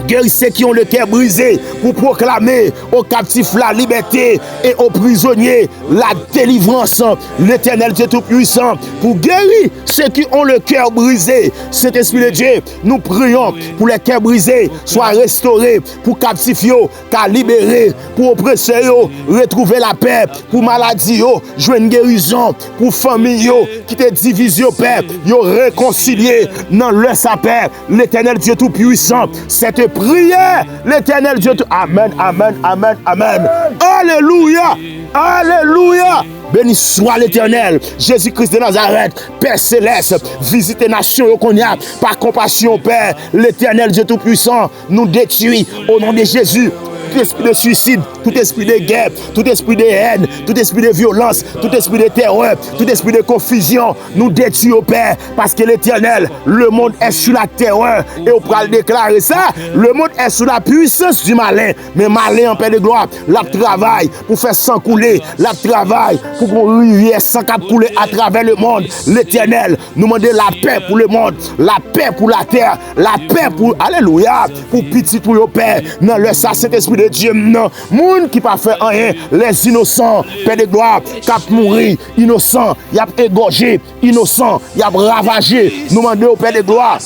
guérir ceux qui ont le cœur brisé, pour proclamer aux captifs la liberté et aux prisonniers la délivrance. L'Éternel Dieu Tout-Puissant, pour guérir ceux qui ont le cœur brisé. Saint-Esprit de Dieu, nous prions pour les cœurs brisés soient restaurés, pour captifs car libérés, pour oppresseurs retrouver la paix, pour maladies jouer une guérison, pour familles qui te divisent au Père, réconcilier dans leur paix. L'Éternel Dieu Tout-Puissant, cette prière, l'Éternel Dieu, amen, amen, amen, amen, alléluia, alléluia. Béni soit l'Éternel, Jésus-Christ de Nazareth, Père Céleste, visite les nations qu'on y a, par compassion, Père, l'Éternel Dieu Tout-Puissant, nous détruit au nom de Jésus. Tout esprit de suicide, tout esprit de guerre, tout esprit de haine, tout esprit de violence, tout esprit de terreur, tout esprit de confusion, nous détruisons au Père, parce que l'Éternel, le monde est sous la terreur, et on pourra le déclarer ça, le monde est sous la puissance du malin, mais malin en paix de gloire, la travail pour faire sang couler, la travail pour qu'on rivière sans cap couler à travers le monde. L'Éternel nous demande la paix pour le monde, la paix pour la terre, la paix pour, alléluia, pour petit pour le Père, dans le Saint-Esprit de Dieu, non, monde qui pas fait rien, les innocents, Père de gloire, cap mourir, innocent, y a égorgé, innocent, y a ravagé, nous demandons au Père de gloire.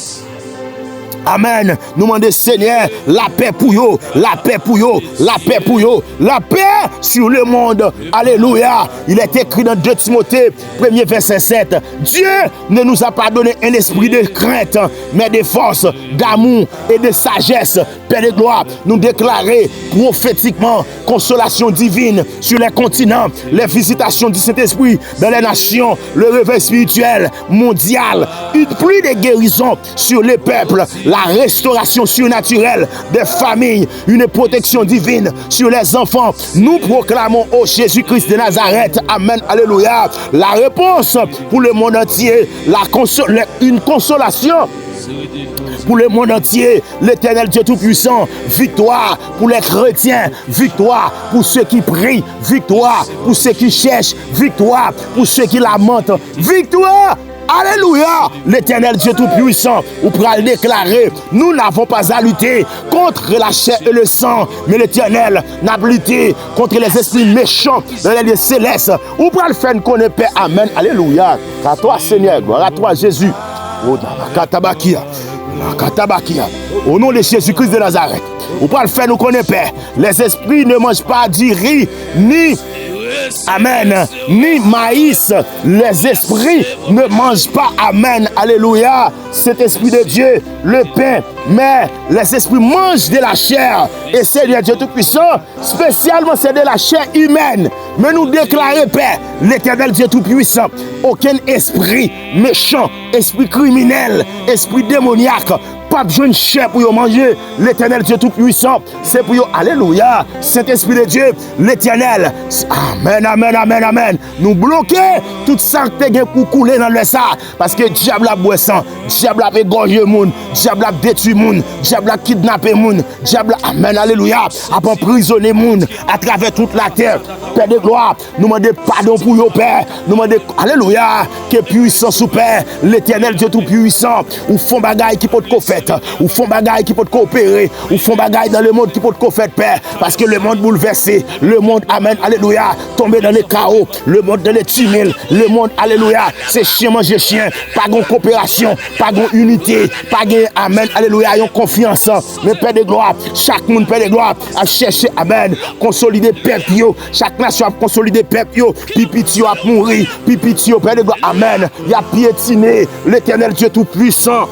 Amen. Nous demandons, Seigneur, la paix pour eux, la paix pour eux, la paix pour eux, la paix sur le monde. Alléluia. Il est écrit dans 2 Timothée, 1er verset 7. Dieu ne nous a pas donné un esprit de crainte, mais de force, d'amour et de sagesse. Père de gloire, nous déclarer prophétiquement consolation divine sur les continents, les visitations du Saint-Esprit dans les nations, le réveil spirituel mondial, une pluie de guérison sur les peuples, la restauration surnaturelle des familles, une protection divine sur les enfants. Nous proclamons au Jésus-Christ de Nazareth, amen, alléluia, la réponse pour le monde entier, une consolation pour le monde entier, l'Éternel Dieu Tout-Puissant, victoire pour les chrétiens, victoire pour ceux qui prient, victoire pour ceux qui cherchent, victoire pour ceux qui lamentent, victoire. Alléluia, l'Éternel Dieu Tout-Puissant, vous pourrez le déclarer, nous n'avons pas à lutter contre la chair et le sang, mais l'Éternel n'a pas lutté contre les esprits méchants dans les lieux célestes. Vous pourrez le faire connaître, Père, amen, alléluia, à toi Seigneur, gloire à toi Jésus, au nom de Jésus-Christ de Nazareth, vous pourrez le faire nous connaître, Père, les esprits ne mangent pas du riz, ni amen, ni maïs, les esprits ne mangent pas, amen, alléluia, cet esprit de Dieu, le pain, mais les esprits mangent de la chair, et Seigneur Dieu Tout-Puissant, spécialement c'est de la chair humaine, mais nous déclarons, Père, l'Éternel Dieu Tout-Puissant, aucun esprit méchant, esprit criminel, esprit démoniaque, pas besoin de chair pour manger. L'éternel Dieu Tout-Puissant, c'est pour alléluia. Saint-Esprit de Dieu, l'éternel. Amen, amen, amen, amen. Nous bloquer tout ça que tu as pour couler dans le ça. Parce que diable a boisson, diable a égorgé moun, diable a détruit moun, diable a kidnappé moun, diable a, amen, alléluia, a emprisonné moun à travers toute la terre. Père de gloire, nous demandons pardon pour nos pères. Nous demandons, alléluia, que puissant sous Père, l'éternel Dieu Tout-Puissant, ou font bagaille qui peut te faire, ou font bagaille qui peut te coopérer, ou font bagaille dans le monde qui peut te faire, Père, parce que le monde bouleversé, le monde, amen, alléluia, tombé dans les chaos, le monde dans les tumultes, le monde, alléluia, c'est chien manger chien, pas de coopération, pas de unité, pas de, amen, alléluia, une confiance, mais Père de gloire, chaque monde, Père de gloire, a cherché, amen, consolider peuple, chaque nation a consolidé peuple, pipitio a mouru, pipitio, Père de gloire, amen, il a piétiné l'éternel Dieu Tout-Puissant.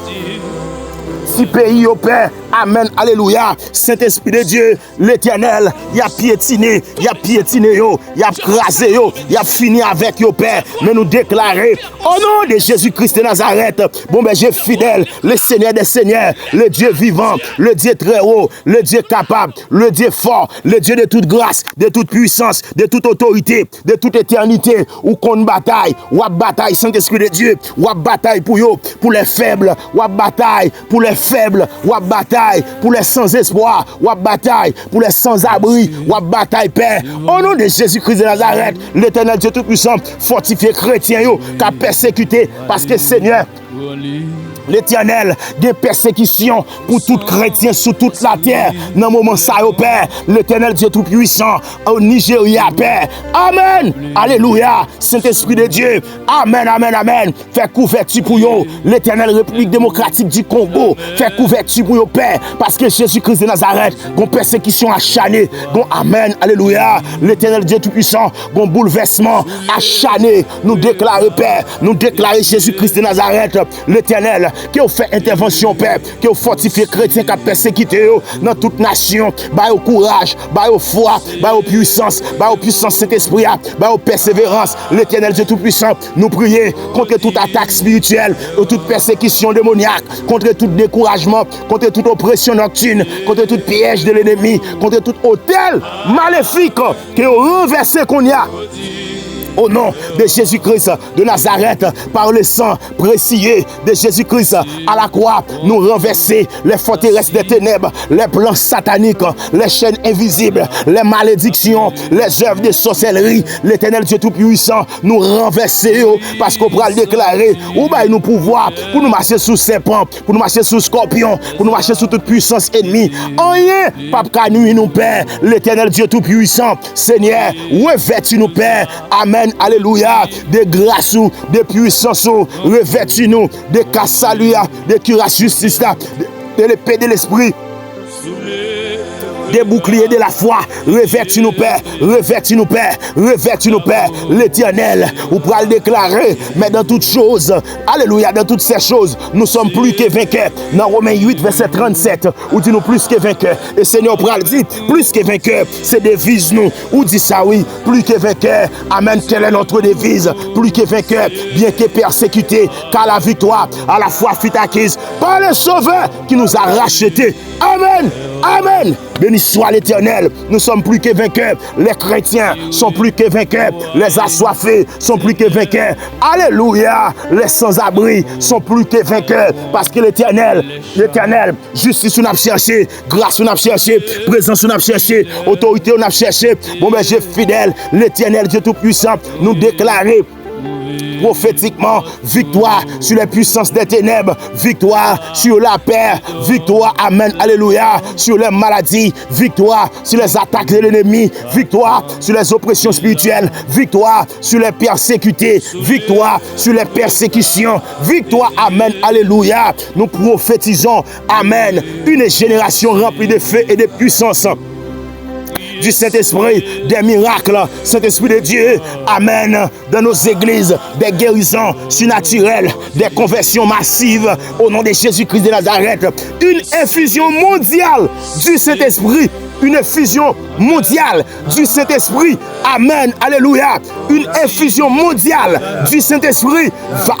Si pays au Père, amen, alléluia, Saint-Esprit de Dieu, l'éternel, il a piétiné, il a crasé, il a fini avec yo Père, mais nous déclarer, au nom de Jésus-Christ de Nazareth, bon ben Dieu fidèle, le Seigneur des Seigneurs, le Dieu vivant, le Dieu très haut, le Dieu capable, le Dieu fort, le Dieu de toute grâce, de toute puissance, de toute autorité, de toute éternité, ou qu'on bataille, ou à bataille, Saint-Esprit de Dieu, ou à bataille pour yo, pour les faibles, ou à bataille pour les faibles, ou à bataille pour les sans espoir, ou à bataille pour les sans abri, ou à bataille Père. Au nom de Jésus-Christ de Nazareth, l'éternel Dieu Tout-Puissant, fortifié chrétien yo, qui a persécuté, parce que Seigneur, l'Éternel, des persécutions pour tout chrétien sur toute la terre. Dans le moment ça, au Père, l'Éternel Dieu Tout-Puissant, au Nigeria, Père. Amen. Alléluia. Saint-Esprit de Dieu. Amen, amen, amen. Fais couverture pour vous. L'Éternel République démocratique du Congo. Fais couverture pour vous, Père. Parce que Jésus-Christ de Nazareth, une persécution achanée. Amen. Alléluia. L'Éternel Dieu Tout-Puissant, un bouleversement acharné. Nous déclarer, Père. Nous déclarer Jésus-Christ de Nazareth, l'Éternel, qui a fait intervention, Père, qui a fortifié chrétiens, qui a persécuté dans toute nation, bah au courage, bah au foi, bah au puissance Saint-Esprit, bah au persévérance. L'Éternel Dieu Tout-Puissant, nous prions contre toute attaque spirituelle, toute persécution démoniaque, contre tout découragement, contre toute oppression nocturne, contre tout piège de l'ennemi, contre tout hôtel maléfique qui est renversé qu'on y a. Au nom de Jésus-Christ de Nazareth, par le sang précieux de Jésus-Christ à la croix, nous renverser les forteresses des ténèbres, les plans sataniques, les chaînes invisibles, les malédictions, les œuvres de sorcellerie. L'Éternel Dieu Tout-Puissant nous renverser parce qu'on pourra le déclarer ou bien nous pouvoir pour nous marcher sous serpent, pour nous marcher sous scorpion, pour nous marcher sous toute puissance ennemie. Rien, Papa, nous nous Père, l'Éternel Dieu Tout-Puissant, Seigneur, revêtis-nous Père. Amen. Alléluia, de grâce, de puissance, revêtis-nous, de cassaluia, de cuirasse justice, de l'épée de l'esprit, des boucliers de la foi, revêtis-nous Père, revêtis-nous Père, revêtis-nous Père, l'Éternel, vous pourrez le déclarer, mais dans toutes choses, alléluia, dans toutes ces choses, nous sommes plus que vainqueurs. Dans Romains 8, verset 37, où dit nous plus que vainqueurs, et Seigneur pourra le dire, plus que vainqueurs, c'est devise nous, où dit ça oui, plus que vainqueurs, amen, quelle est notre devise, plus que vainqueurs, bien que persécutés, car la victoire à la fois fut acquise par le Sauveur qui nous a rachetés. Amen, amen. Béni soit l'Éternel, nous sommes plus que vainqueurs. Les chrétiens sont plus que vainqueurs. Les assoiffés sont plus que vainqueurs. Alléluia. Les sans-abri sont plus que vainqueurs. Parce que l'Éternel, justice on a cherché, grâce on a cherché, présence on a cherché, autorité on a cherché. Bon ben Dieu fidèle, l'Éternel Dieu Tout-Puissant, nous déclarer prophétiquement, victoire sur les puissances des ténèbres, victoire sur la paix, victoire, amen, alléluia, sur les maladies, victoire sur les attaques de l'ennemi, victoire sur les oppressions spirituelles, victoire sur les persécutés, victoire sur les persécutions, victoire, amen, alléluia. Nous prophétisons, amen, une génération remplie de feu et de puissance du Saint-Esprit, des miracles, Saint-Esprit de Dieu, amen, dans nos églises, des guérisons surnaturelles, des conversions massives, au nom de Jésus-Christ de Nazareth, une infusion mondiale du Saint-Esprit, une effusion mondiale du Saint-Esprit. Amen, alléluia. Une effusion mondiale du Saint-Esprit.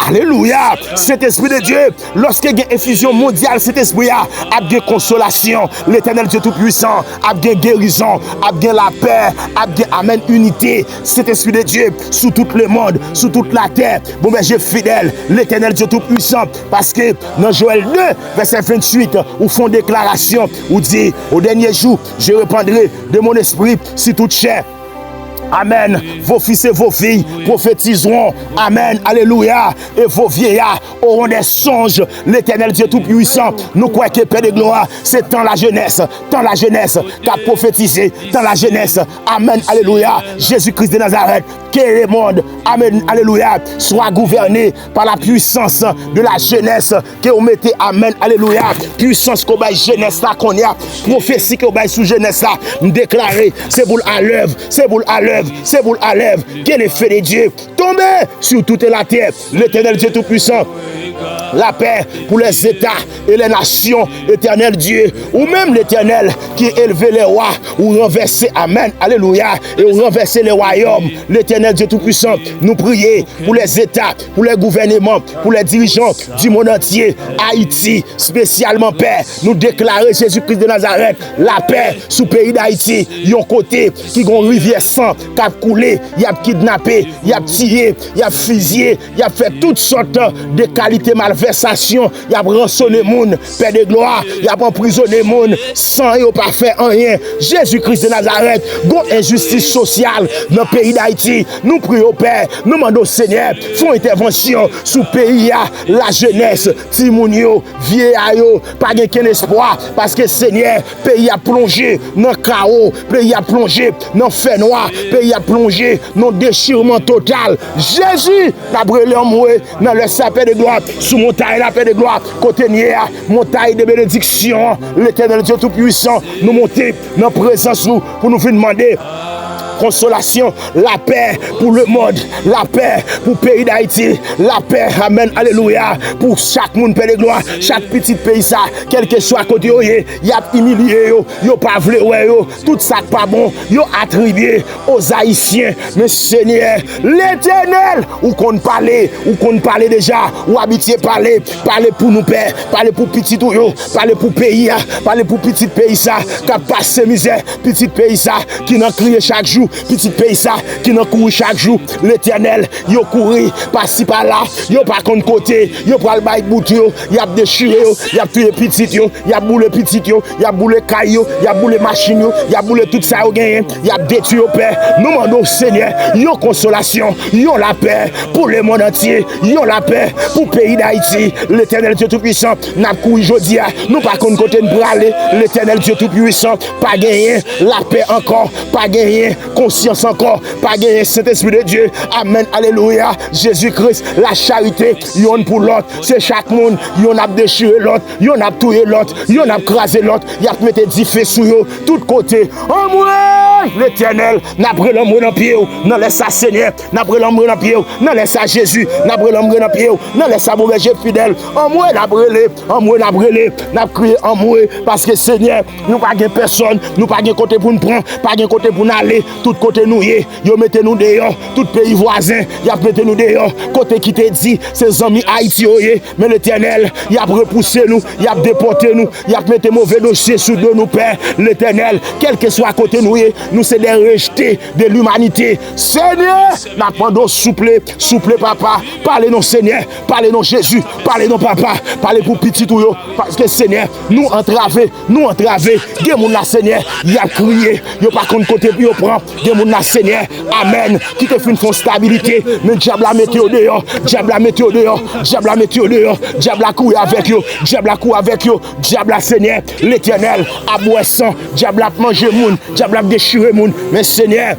Alléluia. Saint-Esprit de Dieu, lorsqu'il y a une effusion mondiale, Saint-Esprit a bien consolation. L'Éternel Dieu Tout-Puissant a bien guérison, a bien la paix, a bien, amen, unité. Saint-Esprit de Dieu, sous tout le monde, sous toute la terre. Bon, ben, j'ai fidèle, l'Éternel Dieu Tout-Puissant, parce que dans Joël 2, verset 28, où font déclaration, où dit, au dernier jour, je répandrai de mon esprit sur toute chair. Amen. Vos fils et vos filles prophétiseront. Amen. Alléluia. Et vos vieillards auront des songes. L'Éternel Dieu Tout-Puissant, nous croyons que Père de gloire, c'est dans la jeunesse qu'a prophétisé, dans la jeunesse. Amen. Alléluia. Jésus-Christ de Nazareth, que le monde, amen, alléluia, soit gouverné par la puissance de la jeunesse que vous mettez, amen, alléluia. Puissance qu'on baille jeunesse là qu'on y a, prophétie qu'on baille sous jeunesse là, déclarer, c'est boule à l'œuvre, c'est boule à l'œuvre. C'est boule à l'œuvre, que l'effet de Dieu tombe sur toute la terre. L'Éternel Dieu Tout-Puissant, la paix pour les États et les nations, éternel Dieu, ou même l'Éternel qui élevait les rois, ou renverser, amen, alléluia, et ou renverser les royaumes. L'Éternel Dieu Tout-Puissant, nous prions pour les États, pour les gouvernements, pour les dirigeants du monde entier, Haïti, spécialement Père, nous déclarer Jésus-Christ de Nazareth, la paix sous le pays d'Haïti, yon côté qui gon rivière sang, qui a coulé, il a kidnappé, il a tiré, il a fusillé, il a fait toutes sortes de qualités malversations, il a rançonné moun, Père de gloire, il a emprisonné moun, sans il pas fait rien. Jésus-Christ de Nazareth, gon injustice sociale dans le pays d'Haïti, nous prions Père, nous demandons Seigneur, font intervention sous le pays, la jeunesse, Timounio, vieillard, pas aucun espoir, parce que Seigneur, pays a plongé dans le chaos, pays a plongé dans le fait noir, pays a plongé dans le déchirement total. Jésus n'a brûlé en moi dans le sapin de gloire, sous montagne la paix de gloire, côté nier, montagne de bénédiction, l'Éternel Dieu Tout-Puissant, nous monter dans la présence pour nous venir demander consolation, la paix pour le monde, la paix pour le pays d'Haïti, la paix, amen, alléluia, pour chaque monde, Père de gloire, chaque petit pays, ça, quel que soit côté, il y a humilié, yo pas vle, tout ça pas bon, yo attribué aux Haïtiens, mais Seigneur, l'Éternel, ou qu'on parle déjà, ou habitué parler pour nous, Père, parler pour petit ou yo, parler pour pays, parler pour petit pays, ça, qui passe misère, petit pays, ça, qui n'en crie chaque jour, petit pays ça qui n'en couru chaque jour. L'Éternel, yo couru par-ci par-là, yo par contre côté, yo pral bay bout yo, y a déchiré yo, y a tué petit yo, y a boulé petit yo, y a boulé caillou, y a boulé machine yo, y a boulé tout ça yo gagné, y a détruit au Père. Nous demandons Seigneur, yo consolation, yo la paix pour le monde entier, yo la paix pour le pays d'Haïti. L'Éternel Dieu Tout-Puissant, n'a couru jodi, nous par contre côté nous braler, l'Éternel Dieu Tout-Puissant, pas gagné la paix encore, pas gagné conscience encore, pas gagner Saint-Esprit de Dieu. Amen, alléluia. Jésus-Christ, la charité, yon pour l'autre. C'est chaque monde, yon a déchiré l'autre, yon a tué l'autre, yon a crasé l'autre, yon a mis des feux sur eux, tout côté. En moi, l'Éternel, n'a pris l'homme dans pied, n'a laissé Seigneur, n'a pris l'homme dans pied, n'a laissé Jésus, n'a pris l'homme dans pied, n'a laissé berger fidèle. En moi, n'a brûlé, en moi, n'a brûlé, n'a crié en moi, parce que Seigneur, nous pas de personne, nous pas de côté pour nous prendre, pas de côté pour nous aller. Tout côté nous y, yo mettez nous dehors, tout pays voisin, y a mettez nous dehors, côté qui te dit, ses amis Haïti, mais l'Éternel, y a repoussé nous, y a déporté nous, y a mettez mauvais dossier sous de nous, Père, l'Éternel, quel que soit côté nous y, nous c'est des rejetés de l'humanité. Seigneur, n'a pendant souple, papa, parlez nous Seigneur, parlez nous Jésus, parlez nous papa, parlez pour petit tout yo, parce que Seigneur, nous entraver, des moun la Seigneur, y a crié, yo pas contre côté pour yo prend, des moun la Seigneur, amen, qui te fait une fausse stabilité, mais diable la mette au dehors, diable la mette au dehors, diable la mette au dehors, diable la couille avec yo, diable la couille avec yo, diable la Seigneur, l'Éternel, à boire sang, diable la manger moun, diable la déchirer moun, mais Seigneur,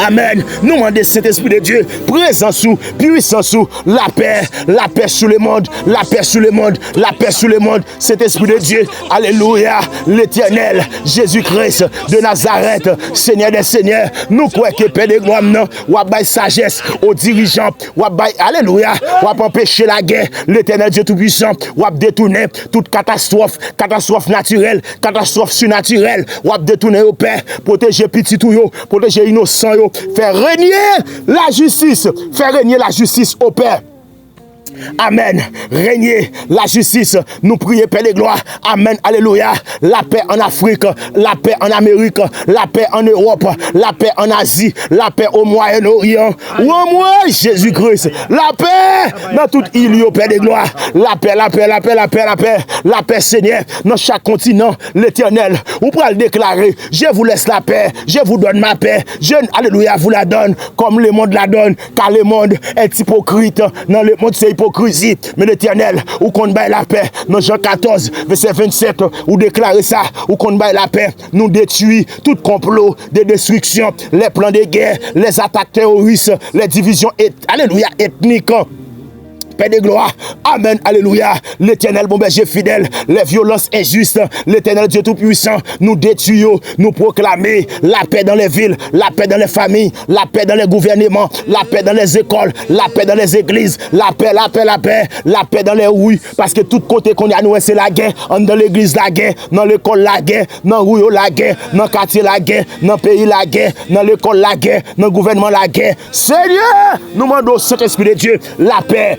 Amen. Nous demandons Saint-Esprit de Dieu, présence sous, puissance sous, la paix sur le monde, la paix sur le monde, la paix sur le monde. Saint-Esprit de Dieu, alléluia, l'Éternel, Jésus-Christ de Nazareth, Seigneur des Seigneurs, nous croyons que Père de gloire, ou à bailler sagesse aux dirigeants, ou à bailler, alléluia, ou à empêcher la guerre, l'Éternel Dieu Tout-Puissant, ou à détourner toute catastrophe naturelle, catastrophe surnaturelle, ou à détourner au Père, protéger petit tout yo, protéger innocent yo, faire régner la justice au Père. Amen. Régner la justice. Nous prions, Père de gloire. Amen. Alléluia. La paix en Afrique, la paix en Amérique, la paix en Europe, la paix en Asie, la paix au Moyen-Orient. Ou au moins, Jésus-Christ. La paix dans toute île, Père de gloire. La paix, la paix, la paix, la paix, la paix. La paix, Seigneur, dans chaque continent, l'Éternel. Vous pouvez le déclarer. Je vous laisse la paix. Je vous donne ma paix. Je, alléluia, vous la donne comme le monde la donne. Car le monde est hypocrite. Dans le monde, c'est hypocrisie. Mais l'Éternel, où qu'on baille la paix, dans Jean 14, verset 27, où déclare ça, où qu'on baille la paix, nous détruit tout complot de destruction, les plans de guerre, les attaques terroristes, les divisions, alléluia, ethniques. Père de gloire, amen, alléluia, l'Éternel bon berger fidèle, les violences injustes, l'Éternel Dieu Tout-Puissant, nous détruisons, nous proclamer la paix dans les villes, la paix dans les familles, la paix dans les gouvernements, la paix dans les écoles, la paix dans les églises, la paix, la paix, la paix, la paix dans les rues, parce que tout côté qu'on a nous, c'est la guerre, dans l'église la guerre, dans l'école la guerre, dans rue la guerre, dans le quartier la guerre, dans le pays la guerre, dans l'école la guerre, dans le gouvernement la guerre. Seigneur, nous demandons au Saint-Esprit de Dieu, la paix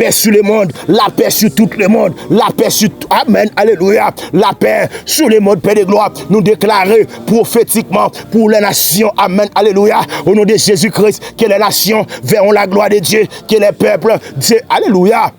sur le monde, la paix sur tout le monde, la paix sur tout, amen, alléluia, la paix sur le monde, Père de gloire, nous déclarer prophétiquement pour les nations, amen, alléluia, au nom de Jésus-Christ, que les nations verront la gloire de Dieu, que les peuples, Dieu, alléluia,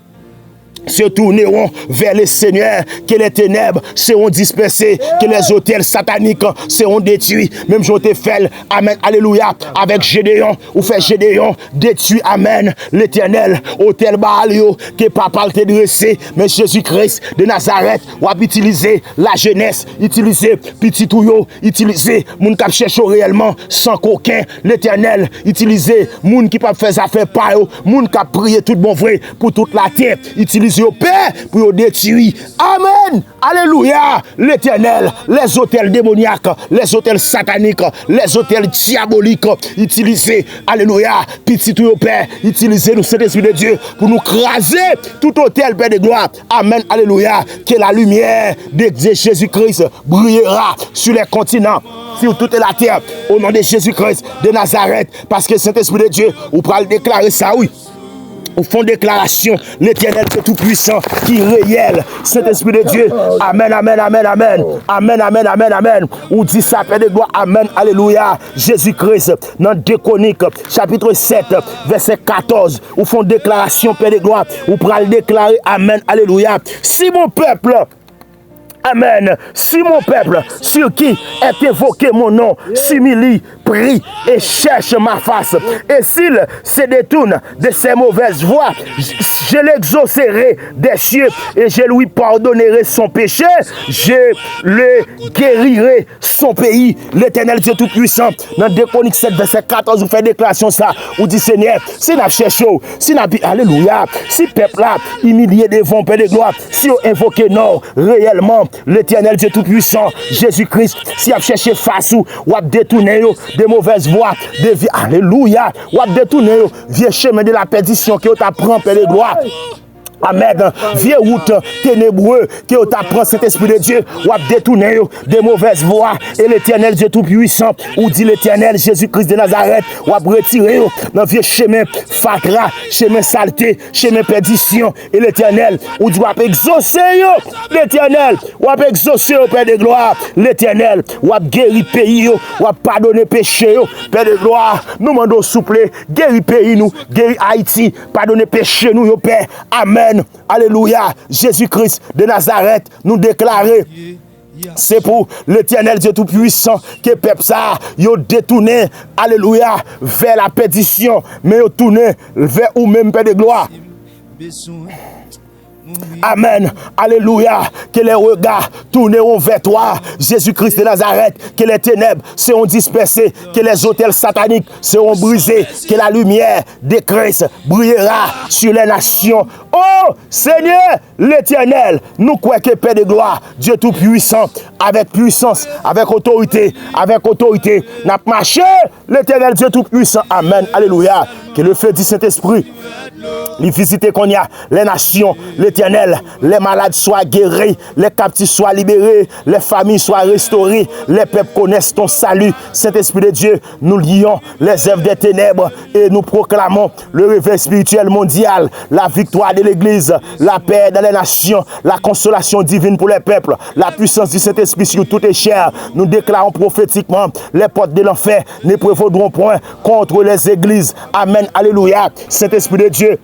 se tourneront vers le Seigneur, que les ténèbres seront dispersées, que les hôtels sataniques seront détruits, même je te fais, amen, alléluia, avec Gédéon, ou fait Gédéon, détruit, amen, l'Éternel, hôtel Baalio, que papa t'a dressé, mais Jésus-Christ de Nazareth, ou a utilisé la jeunesse, utiliser petit touyo, utiliser moun qui cherche réellement, sans coquin, l'Éternel, utiliser moun qui pas faire affaire par eux, moun qui a prié tout bon vrai pour toute la terre, utiliser au Père pour détruire. Amen. Alléluia. L'Éternel, les hôtels démoniaques, les hôtels sataniques, les hôtels diaboliques, utilisez, alléluia, petit tout au Père, utilisez nous Saint-Esprit de Dieu pour nous craser tout hôtel, Père de gloire. Amen. Alléluia. Que la lumière de Jésus-Christ brillera sur les continents, sur toute la terre, au nom de Jésus-Christ de Nazareth, parce que Saint-Esprit de Dieu, vous pourrez déclarer ça, oui. Au fond déclaration, l'Éternel c'est tout puissant, qui est réel, Saint-Esprit de Dieu, amen, amen, amen, amen, amen, amen, amen, amen, ou dit ça, Père de gloire, amen, alléluia, Jésus-Christ, dans 2 Chroniques, chapitre 7, verset 14, au fond déclaration, Père de gloire, ou pourrez déclarer, amen, alléluia, si mon peuple, amen, si mon peuple, sur qui est évoqué mon nom, s'humilie, prie et cherche ma face, et s'il se détourne de ses mauvaises voies, je l'exaucerai des cieux et je lui pardonnerai son péché, je le guérirai son pays. L'Éternel Dieu Tout-Puissant, dans 2 Chroniques 7, verset 14, vous faites déclaration ça, vous dites Seigneur, si nous cherchons, si nous, alléluia, si peuple là, humilié devant Père de gloire, si on invoque non, réellement, l'Éternel Dieu Tout-Puissant, Jésus-Christ, si vous cherchez face ou vous détournez de mauvaises voies, de vie, alléluia, ou vous détournez vieux chemin de la perdition que vous t'apprend, Père de gloire. Amen. Vieux route ténébreux qui t'apprend cet esprit de Dieu, ou a détourné des mauvaises voies, et l'Éternel Dieu Tout-Puissant, ou dit l'Éternel Jésus-Christ de Nazareth, ou a retiré dans vieux chemin fakra, chemin saleté, chemin perdition, et l'Éternel, ou dit, ou a exaucé l'Éternel, ou a exaucé au Père de gloire, l'Éternel, ou a guéri pays, ou a pardonné péché, Père de gloire, nous demandons souple, guéri pays nous, guéri Haïti, pardonner péché nous, Père, amen. Alléluia, Jésus-Christ de Nazareth nous déclarer. C'est pour l'Éternel Dieu Tout-Puissant que peuple ça, yo détourné, alléluia, vers la perdition, mais yo tourné vers ou même Père de gloire. Amen. Alléluia. Que les regards tourneront vers toi, Jésus-Christ de Nazareth. Que les ténèbres seront dispersées. Que les autels sataniques seront brisés. Que la lumière de Christ brillera sur les nations. Oh Seigneur l'Éternel, nous croyons que Père de gloire, Dieu Tout-Puissant, avec puissance, avec autorité, n'a marché l'Éternel Dieu Tout-Puissant. Amen. Alléluia. Que le feu du Saint-Esprit, les visites qu'on y a, les nations, l'Éternel, les malades soient guéris, les captifs soient libérés, les familles soient restaurées, les peuples connaissent ton salut. Saint-Esprit de Dieu, nous lions les œuvres des ténèbres et nous proclamons le réveil spirituel mondial, la victoire de l'Église, la paix dans les nations, la consolation divine pour les peuples, la puissance du Saint-Esprit sur toute chair. Nous déclarons prophétiquement, les portes de l'enfer ne prévaudront point contre les églises. Amen. Alléluia. Saint-Esprit de Dieu,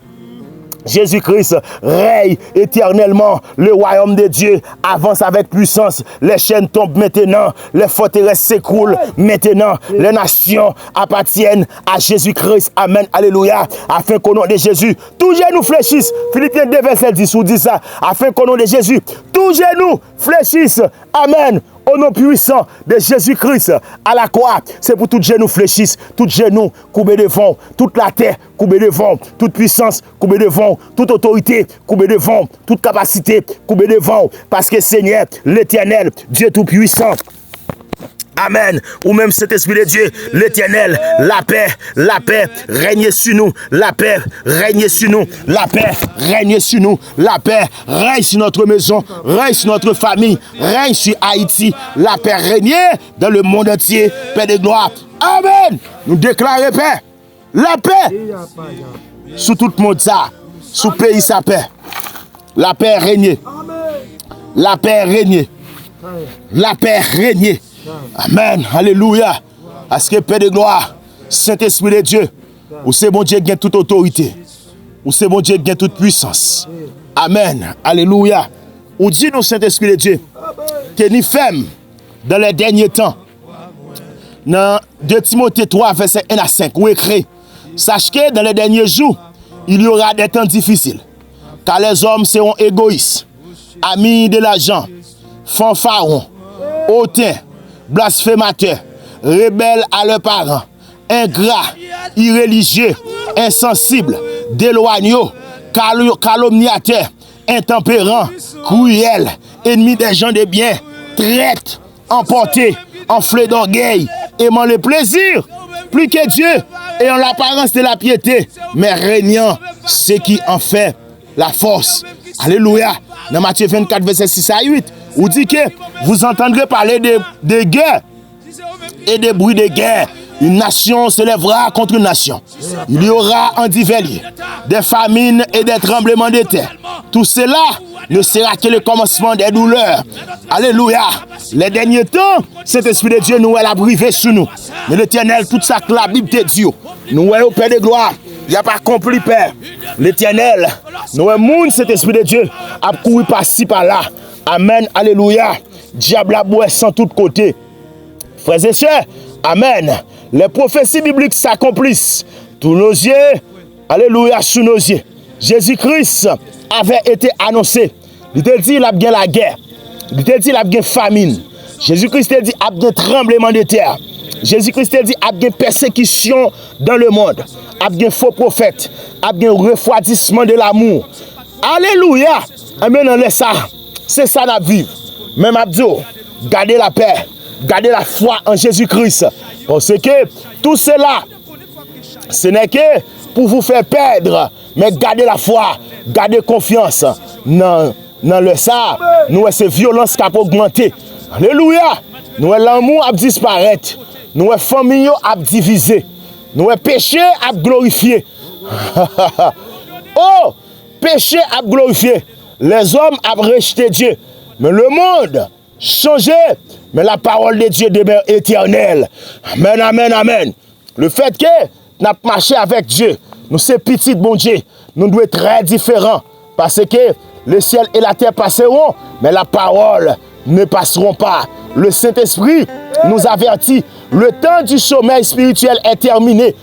Jésus-Christ règne éternellement. Le royaume de Dieu avance avec puissance. Les chaînes tombent maintenant. Les forteresses s'écroulent maintenant. Les nations appartiennent à Jésus-Christ. Amen. Alléluia. Afin qu'au nom de Jésus, tous genoux fléchissent. Philippiens 2, verset 10, ou dit ça. Afin qu'au nom de Jésus, tous genoux fléchissent. Amen. Au nom puissant de Jésus-Christ à la croix, c'est pour tout genou fléchisse, tout genou courbé devant, toute la terre courbée devant, toute puissance courbée devant, toute autorité courbée devant, toute capacité courbée devant, parce que Seigneur, l'Éternel, Dieu Tout-Puissant, amen, ou même cet esprit de Dieu, l'Éternel, la paix règne sur nous, la paix règne sur nous, la paix règne sur nous, la paix règne sur notre maison, règne sur notre famille, règne sur Haïti, la paix règne dans le monde entier, paix de gloire, amen, nous déclarons paix, la paix, sous tout le monde ça, sous pays sa paix, la paix règne, la paix règne, la paix règne. Amen, alléluia. Parce que Père de gloire, Saint-Esprit de Dieu, où c'est bon Dieu qui a toute autorité, où c'est bon Dieu qui a toute puissance. Amen, alléluia. Où dit nous Saint-Esprit de Dieu, que nous sommes dans les derniers temps, dans 2 Timothée 3, verset 1 à 5, où écrit, sache que dans les derniers jours, il y aura des temps difficiles, car les hommes seront égoïstes, amis de l'argent, fanfarons, hautains, blasphémateurs, rebelles à leurs parents, ingrats, irréligieux, insensibles, déloyaux, calomniateurs, intempérants, cruels, ennemis des gens de bien, traîtres, emportés, enflés d'orgueil, aimant le plaisir, plus que Dieu, ayant l'apparence de la piété, mais régnant ce qui en fait la force. Alléluia. Dans Matthieu 24, verset 6 à 8, où dit que vous entendrez parler de guerre et de bruits de guerre. Une nation se lèvera contre une nation. Il y aura en divers lieux des famines et des tremblements de terre. Tout cela ne sera que le commencement des douleurs. Alléluia. Les derniers temps, cet esprit de Dieu nous a brivé sur nous. Mais l'Éternel, tout ça que la Bible te dit, nous est au Père de gloire. Il n'y a pas accompli, Père. L'Éternel, nous est cet esprit de Dieu a couru par-ci, par-là. Amen, alléluia. Diable a boué sans tout côté. Frères et sœurs, amen. Les prophéties bibliques s'accomplissent. Tous nos yeux, alléluia, sous nos yeux. Jésus-Christ avait été annoncé. Il te dit, il a bien la guerre. Il te dit, il a bien famine. Jésus-Christ te dit, il a bien tremblement de terre. Jésus-Christ te dit, il a bien persécution dans le monde. Il a bien faux prophète. Il a bien refroidissement de l'amour. Alléluia. Amen, on laisse ça. C'est ça la vie. Même Abdo, gardez la paix, gardez la foi en Jésus-Christ. Parce que tout cela, ce n'est que pour vous faire perdre. Mais gardez la foi, gardez confiance. Non, le ça, nous avons ces violences qui ont augmenté. Alléluia. Nous avons l'amour à disparaître. Nous avons famille à diviser. Nous avons péché à glorifier. Oh, péché à glorifier. Les hommes ont rejeté Dieu. Mais le monde changé. Mais la parole de Dieu demeure éternelle. Amen, amen, amen. Le fait que nous avons marché avec Dieu, nous sommes petits, bon Dieu, nous devons être très différents. Parce que le ciel et la terre passeront, mais la parole ne passeront pas. Le Saint-Esprit nous avertit, le temps du sommeil spirituel est terminé.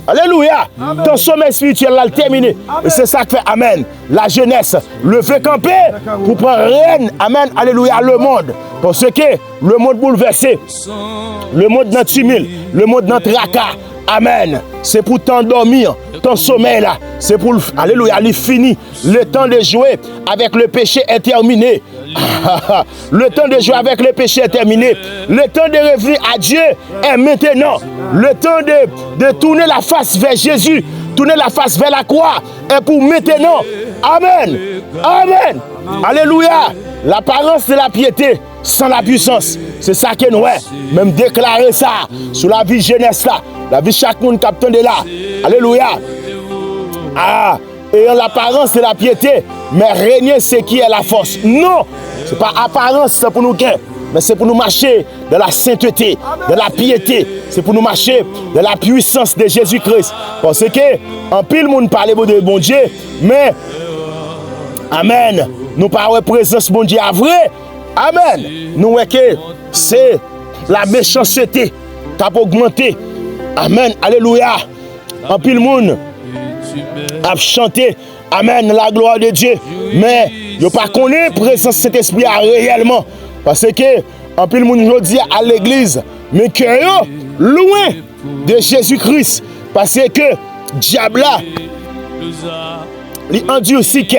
Alléluia. Ton sommeil spirituel là, le terminé. C'est ça qui fait, amen, la jeunesse, lever camper pour prendre reine, amen, alléluia, le monde. Parce que le monde bouleversé, le monde dans tumulte, le monde dans tracas, amen. C'est pour t'endormir, ton sommeil là, c'est pour, alléluia, il fini. Le temps de jouer avec le péché est terminé. Le temps de jouer avec le péché est terminé. Le temps de revenir à Dieu est maintenant. Le temps de tourner la face vers Jésus, tourner la face vers la croix est pour maintenant. Amen. Amen. Alléluia. L'apparence de la piété sans la puissance. C'est ça que nous même déclarer ça sur la vie jeunesse là, la vie chaque monde capteur de là. Alléluia. Ah, ayant l'apparence de la piété, mais régner c'est qui est la force. Non, c'est pas apparence c'est pour nous gagner, mais c'est pour nous marcher de la sainteté, de la piété. C'est pour nous marcher de la puissance de Jésus-Christ. Parce que en pile monde parle de bon Dieu, mais amen, nous parlons présence bon Dieu à vrai. Amen. Nous voyons que c'est la méchanceté qui a augmenté. Amen. Alléluia. En pile monde a chanté, amen, la gloire de Dieu. Mais il ne pas connaît présence de cet esprit réellement. Parce que en pile monde aujourd'hui à l'église, mais que loin de Jésus-Christ. Parce que diable là, il en dit aussi qu'il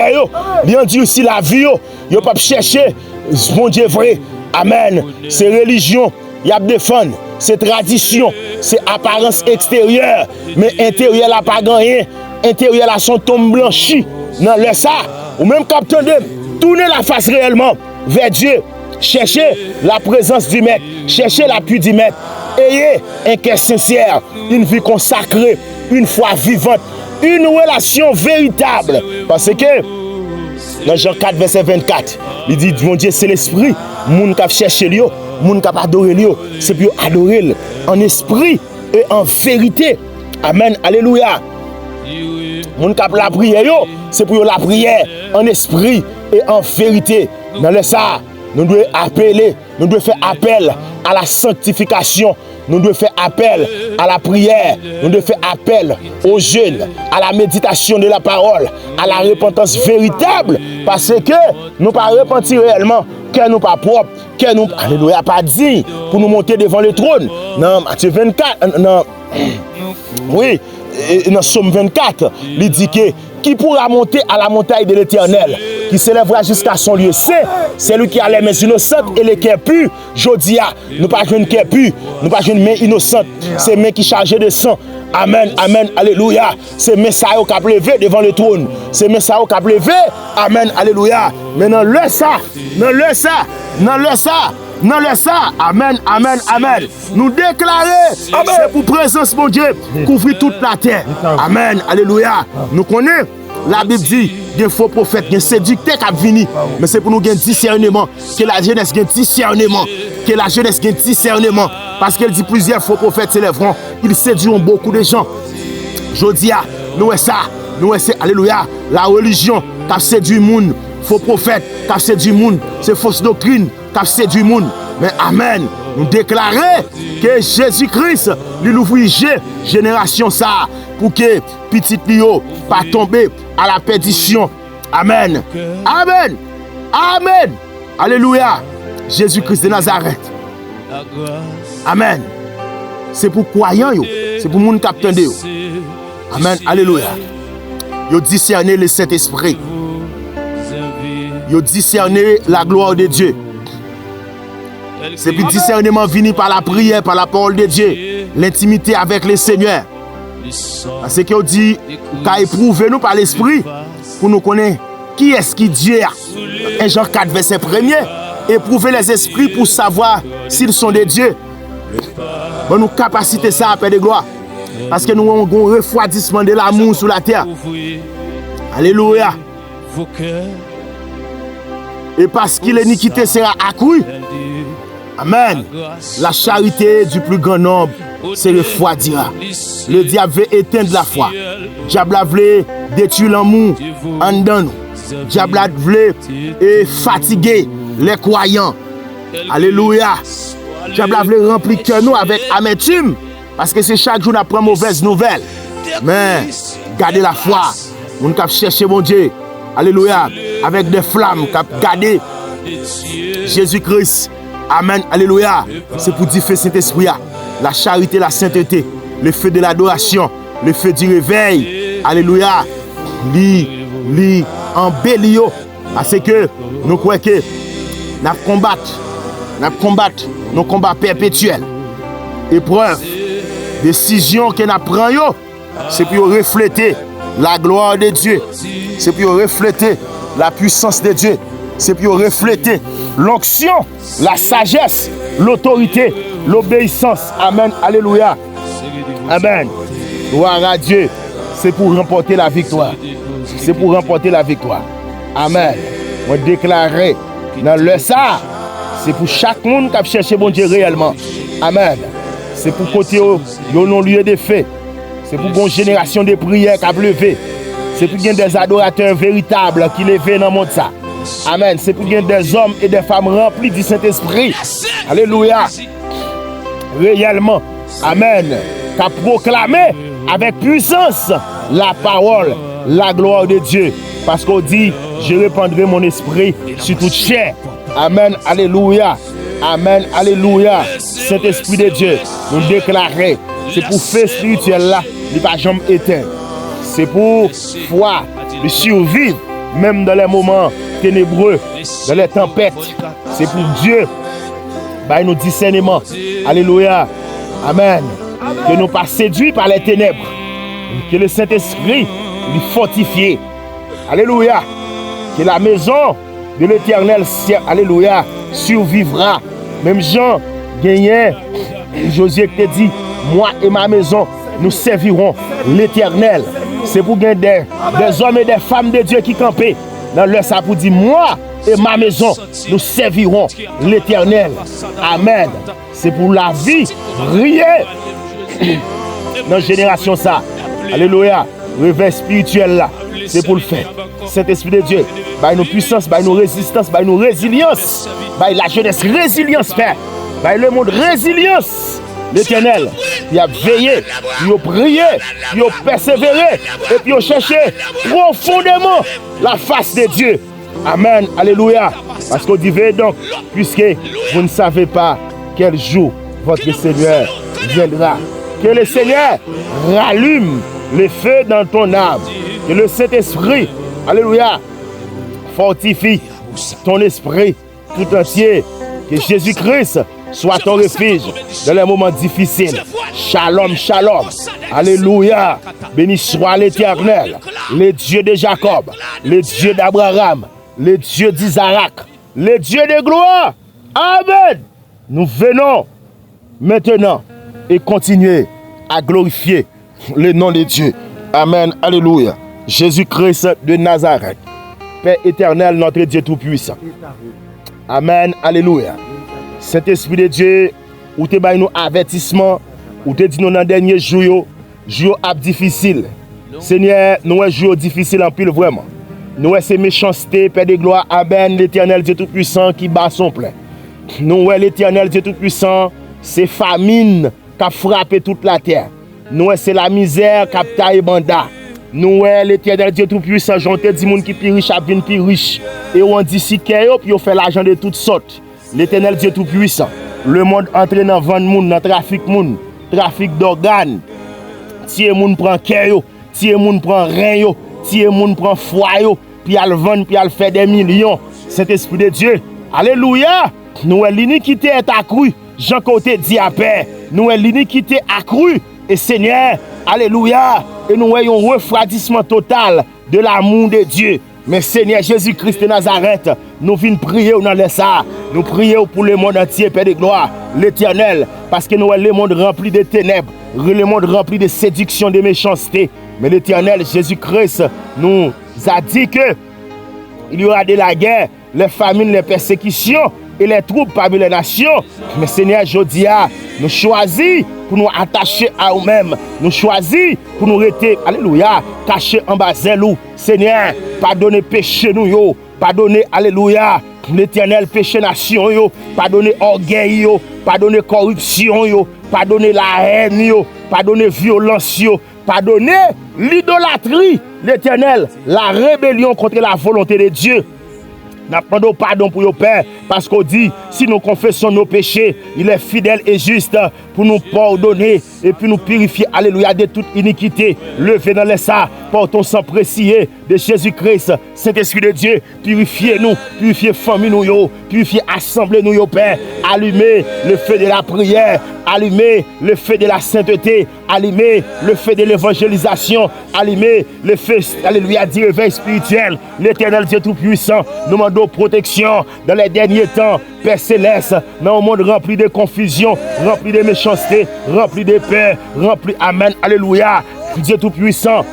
il en dit aussi la vie. Il ne pas chercher mon Dieu vrai. Amen. C'est religion. Il y a défendre. C'est tradition. C'est apparence extérieure. Mais intérieur là pas gagné. Intérieur là son tombe blanchi. Non, laisse ça. Ou même capteur de tourner la face réellement vers Dieu. Cherchez la présence du Maître. Cherchez l'appui du Maître. Ayez un cœur sincère. Une vie consacrée. Une foi vivante. Une relation véritable. Parce que dans Jean 4, verset 24, il dit, mon Dieu, c'est l'esprit. Moun qui cherche lui, moun qui adore lui, c'est pour adorer en esprit et en vérité. Amen. Alléluia. Moun qui la prière, c'est pour la prière en esprit et en vérité. Dans le ça, nous devons appeler, nous devons faire appel à la sanctification. Nous devons faire appel à la prière, nous devons faire appel au jeûne, à la méditation de la parole, à la repentance véritable, parce que nous ne pas repentir réellement, que nous pas propre, que nous, alléluia, pas dit pour nous monter devant le trône. Non, Matthieu 24, non, oui, dans Somme 24, il dit que qui pourra monter à la montagne de l'Éternel, qui s'élèvera jusqu'à son lieu saint, c'est lui qui a les mains innocentes et les cœurs purs. Jodia, nous pas une cœur pur, nous pas une main innocente, c'est main qui chargée de sang. Amen, amen, alléluia. C'est main ça qui a levé devant le trône. C'est main ça qui a levé. Amen, alléluia. Maintenant le ça, non le ça, non le ça. Non, le ça, amen, amen, amen. Nous déclarer, c'est pour présence, mon Dieu, couvrir toute la terre. Amen, alléluia. Nous connaissons, la Bible dit, il y a un faux prophète, il y a un séducteur qui a venu. Mais c'est pour nous gagner discernement, que la jeunesse gagne discernement, que la jeunesse gagne discernement. Parce qu'elle dit plusieurs faux prophètes s'élèveront, ils séduiront beaucoup de gens. Jodia, nous ça, alléluia, la religion qui a séduit le monde, faux prophète qui a séduit le monde, c'est fausse doctrine qui a séduit le monde. Mais amen, nous déclarons que Jésus-Christ, lui ouvre génération ça, pour que petit Lio pas tomber à la perdition. Amen. Amen. Amen. Alléluia. Jésus-Christ de Nazareth. Amen. C'est pour croyants, c'est pour moun qui attendent. Amen. Alléluia. Yo discerner le Saint-Esprit. Yo discerner la gloire de Dieu. C'est pour discernement venu par la prière, par la parole de Dieu, l'intimité avec le Seigneur. Parce que dit qu'a éprouvé nous par l'esprit pour nous connaître qui est-ce qui Dieu est. 1 Jean 4 verset 1er, éprouver les esprits pour savoir s'ils sont de Dieu. Bon, nous capacité ça à Père de gloire. Parce que nous avons un refroidissement de l'amour sur la terre. Alléluia. Et parce que l'iniquité sera accrue. Amen. La charité du plus grand nombre se refroidira. Le diable veut éteindre la foi. Le diable veut détruire l'amour en dedans nous. Le diable veut fatiguer les croyants. Alléluia. Le diable veut remplir cœur nous avec amertume. Parce que c'est chaque jour qu'on apprend mauvaise nouvelle. Mais, gardez la foi. On cap chercher mon Dieu. Alléluia. Avec des flammes, cap garder Jésus-Christ. Amen. Alléluia. C'est pour dire feu Saint-Esprit. La charité, la sainteté. Le feu de l'adoration. Le feu du réveil. Alléluia. Li embellit. Parce que nous croyons que nous combattons nos combats perpétuels. Épreuve, décision que nous prenons, c'est pour refléter la gloire de Dieu. C'est pour refléter la puissance de Dieu. C'est pour refléter l'onction, la sagesse, l'autorité, l'obéissance. Amen. Alléluia. Amen. Gloire à Dieu. C'est pour remporter la victoire. C'est pour remporter la victoire. Amen. On déclarer dans le ça, c'est pour chaque monde qui a cherché bon Dieu réellement. Amen. C'est pour côté au non-lieu de fait. C'est pour une génération de prières qui a levé. C'est pour qu'il y ait des adorateurs véritables qui lèvent dans le monde ça. Amen. C'est pour qu'il y ait des hommes et des femmes remplis du Saint-Esprit. Alléluia. Réellement. Amen. Qui a proclamé avec puissance la parole, la gloire de Dieu. Parce qu'on dit, je répandrai mon esprit sur toute chair. Amen. Alléluia. Amen. Alléluia. Saint-Esprit de Dieu, nous déclarer, c'est pour feu spirituel là, il ne va jamais éteindre. C'est pour foi, de survivre, même dans les moments ténébreux, dans les tempêtes. C'est pour Dieu, bah, nous discernement. Alléluia. Amen. Que nous pas séduits par les ténèbres. Que le Saint-Esprit nous fortifie. Alléluia. Que la maison de l'Éternel, alléluia, survivra. Même Jean gagnait, Josué te dit, moi et ma maison, nous servirons l'Éternel. C'est pour gagner des hommes et des femmes de Dieu qui campaient dans leur ça pour dire, moi et ma maison, nous servirons l'Éternel. Amen. C'est pour la vie, briller dans la génération ça. Alléluia. Réveil spirituel là, c'est pour le faire. Saint-Esprit de Dieu, by nos puissances, by nos résistances, by nos résiliences, by la jeunesse résilience, Père, by le monde résilience. L'Éternel, il a veillé, il a prié, il a persévéré, et puis il a cherché profondément la face de Dieu. Amen, alléluia. Parce qu'on dit, veillez donc, puisque vous ne savez pas quel jour votre Seigneur viendra. Que le Seigneur rallume le feu dans ton âme. Que le Saint-Esprit, alléluia, fortifie ton esprit tout entier. Que Jésus-Christ soit ton refuge dans les moments difficiles. Shalom, shalom. Alléluia. Béni soit l'Éternel, le Dieu de Jacob, le Dieu d'Abraham, le Dieu d'Isaac, le Dieu de gloire. Amen. Nous venons maintenant et continuer à glorifier le nom de Dieu. Amen. Alléluia. Jésus-Christ de Nazareth, Père éternel, notre Dieu tout-puissant. Amen. Alléluia. Saint-Esprit de Dieu, ou te baille nous avertissement, ou te dit nous dans le dernier jour difficile. Seigneur, nous sommes jour difficile en pile vraiment. Nous sommes méchanceté, Père de gloire, Amen, l'éternel Dieu tout-puissant qui bat son plein. Nous sommes l'éternel Dieu tout-puissant, c'est famine qui a frappé toute la terre. Nous c'est la misère qui a taillé banda. Nous l'éternel Dieu tout-puissant, j'en te dis moun qui plus riche a vin plus riche. Et on dit si kèyo, puis on fait l'argent de toutes sortes. L'éternel Dieu tout-puissant. Le monde entre dans vendre moun, dans trafic d'organes. Tiye moun prend kèyo, tiye moun prend rein yo, tiye moun prend foie yo, puis al vendre, puis al fait des millions. Saint-Esprit de Dieu. Alléluia. Nous l'iniquité est accrue. Jean côté dit à paix. Nous l'iniquité accrue. Et Seigneur, alléluia, et nous voyons un refroidissement total de l'amour de Dieu. Mais Seigneur Jésus-Christ de Nazareth, nous venons prier dans les ça. Nous prions pour le monde entier, Père de gloire, l'Éternel, parce que nous voyons le monde rempli de ténèbres, le monde rempli de séduction, de méchanceté. Mais l'Éternel Jésus-Christ nous a dit que il y aura de la guerre, les famines, les persécutions et les troubles parmi les nations. Mais Seigneur, je dis, nous choisissons pour nous attacher à nous-mêmes. Nous choisissons pour nous rester, alléluia, cachés en bas zèlou. Seigneur, pardonnez péché nous, yo. Pardonnez, alléluia, l'éternel péché nation, yo. Pardonnez orgueil, yo. Pardonnez corruption, yo. pardonnez la haine, pardonnez violence, pardonnez l'idolâtrie, l'Éternel, la rébellion contre la volonté de Dieu. Nous demandons pardon pour nos pères, parce qu'on dit, si nous confessons nos péchés, il est fidèle et juste pour nous pardonner et puis nous purifier, alléluia, de toute iniquité. Levez dans les ça, par ton sang précieux de Jésus-Christ, Saint-Esprit de Dieu, purifiez-nous, purifiez famille nous, purifiez assemblée nous, Père. Allumez le feu de la prière, allumez le feu de la sainteté, allumez le feu de l'évangélisation, allumez le feu, alléluia, du réveil spirituel. L'Éternel Dieu Tout-Puissant, nous demandons protection dans les derniers temps, Père Céleste, dans un monde rempli de confusion, rempli de méchanceté, rempli de paix, rempli, amen, alléluia, Dieu Tout-Puissant.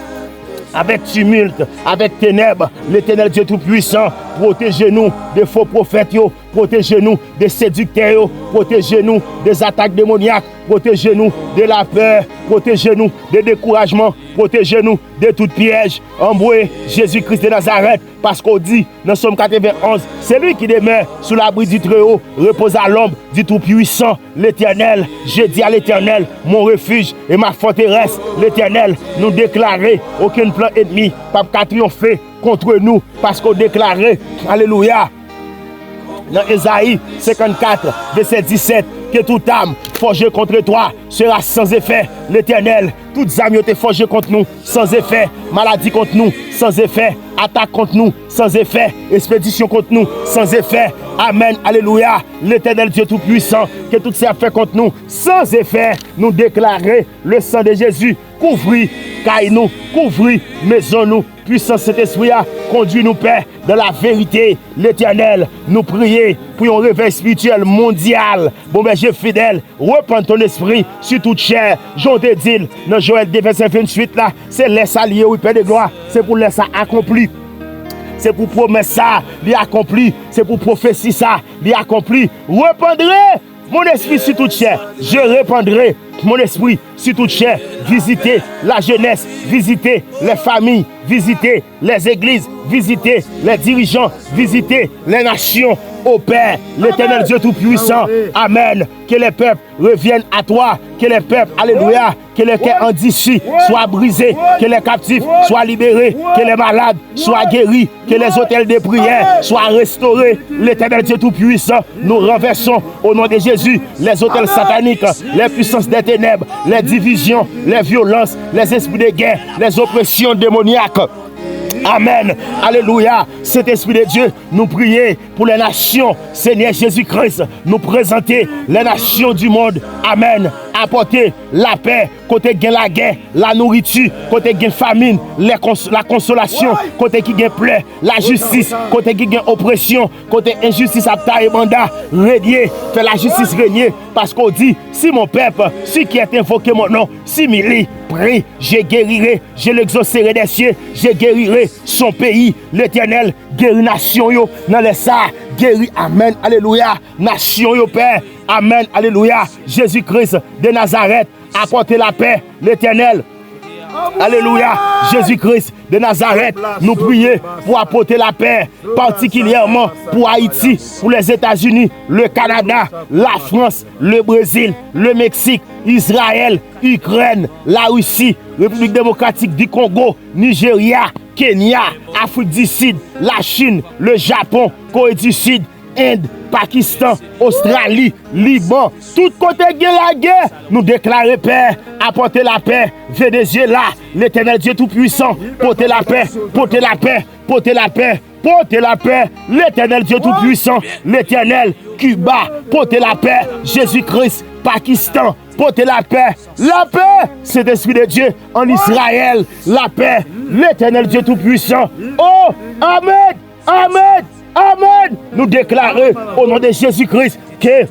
Avec tumulte, avec ténèbres, l'Éternel Dieu Tout-Puissant, protégez-nous des faux prophètes, protégez-nous des séducteurs, protégez-nous des attaques démoniaques, protégez-nous de la peur, protégez-nous des découragements, protégez-nous de tout piège. Embrouez Jésus-Christ de Nazareth, parce qu'on dit, dans Somme 91, c'est lui qui demeure sous l'abri du Très-Haut, repose à l'ombre du Tout-Puissant, l'Éternel. Je dis à l'Éternel, mon refuge et ma forteresse, l'Éternel, nous déclarer aucun plan ennemi, pas qu'à triompher contre nous, parce qu'on déclarait, alléluia, dans Ésaïe 54, verset 17, que toute âme forgée contre toi sera sans effet. L'Éternel, toutes âmes ont été forgées contre nous, sans effet. Maladie contre nous, sans effet. Attaque contre nous, sans effet. Expédition contre nous, sans effet. Amen, alléluia. L'Éternel Dieu Tout-Puissant, que toutes ces affaires contre nous, sans effet, nous déclarer le sang de Jésus, couvrir caille nous, couvrir maison nous. Puissant Saint-Esprit, conduis-nous, Père, dans la vérité. L'Éternel, nous prier pour un réveil spirituel mondial. Bon berger fidèle, reprends ton esprit sur toute chair. J'en te dis, dans Joël 2, verset 28, là, c'est laisse allier, oui, Père de gloire, c'est pour laisser accompli. C'est pour promettre ça, l'y accompli. C'est pour prophétie ça, l'y accompli. Répandrai mon esprit sur toute chair. Je répandrai mon esprit sur toute chair. Visitez la jeunesse, visitez les familles, visitez les églises, visitez les dirigeants, visitez les nations. Ô Père, l'Éternel Dieu Tout-Puissant, amen. Que les peuples reviennent à toi, que les peuples, alléluia, que les cœurs endurcis soient brisés, que les captifs soient libérés, que les malades soient guéris, que les hôtels de prière soient restaurés. L'Éternel Dieu Tout-Puissant, nous renversons au nom de Jésus les hôtels sataniques, les puissances des ténèbres, les divisions, les violences, les esprits de guerre, les oppressions démoniaques. Amen. Alléluia. Cet Esprit de Dieu, nous prions pour les nations. Seigneur Jésus-Christ, nous présenter les nations du monde. Amen. Apporter la paix, côté gain la guerre, la nourriture, côté gain famine, la consolation, côté qui gain plaie, la justice, côté qui gain oppression, côté injustice à taille et mandat, régner, faire la justice régner, parce qu'on dit, si mon peuple, si qui est invoqué mon nom, si Mili, prie, je guérirai, je l'exaucerai des cieux, je guérirai son pays, l'Éternel, guérit nation yo, dans les ça, guérit, amen, alléluia, nation yo Père, amen, alléluia, Jésus-Christ de Nazareth, apportez la paix, l'Éternel, alléluia, Jésus-Christ de Nazareth, nous prions pour apporter la paix, particulièrement pour Haïti, pour les États-Unis, le Canada, la France, le Brésil, le Mexique, Israël, Ukraine, la Russie, République démocratique du Congo, Nigeria, Kenya, Afrique du Sud, la Chine, le Japon, Corée du Sud, Inde, Pakistan, Australie, Liban, tout côté de la guerre, nous déclarer Père, apporter la paix, Venezuela, l'Éternel Dieu Tout-Puissant, porter la paix, porter la paix, porter la paix, porter la paix, l'Éternel Dieu Tout-Puissant, l'Éternel, Cuba, porter la paix, Jésus-Christ, Pakistan, porter la paix, c'est l'Esprit de Dieu en Israël, la paix, l'Éternel Dieu Tout-Puissant, oh, amen, amen, amen, nous déclarons au nom de Jésus-Christ que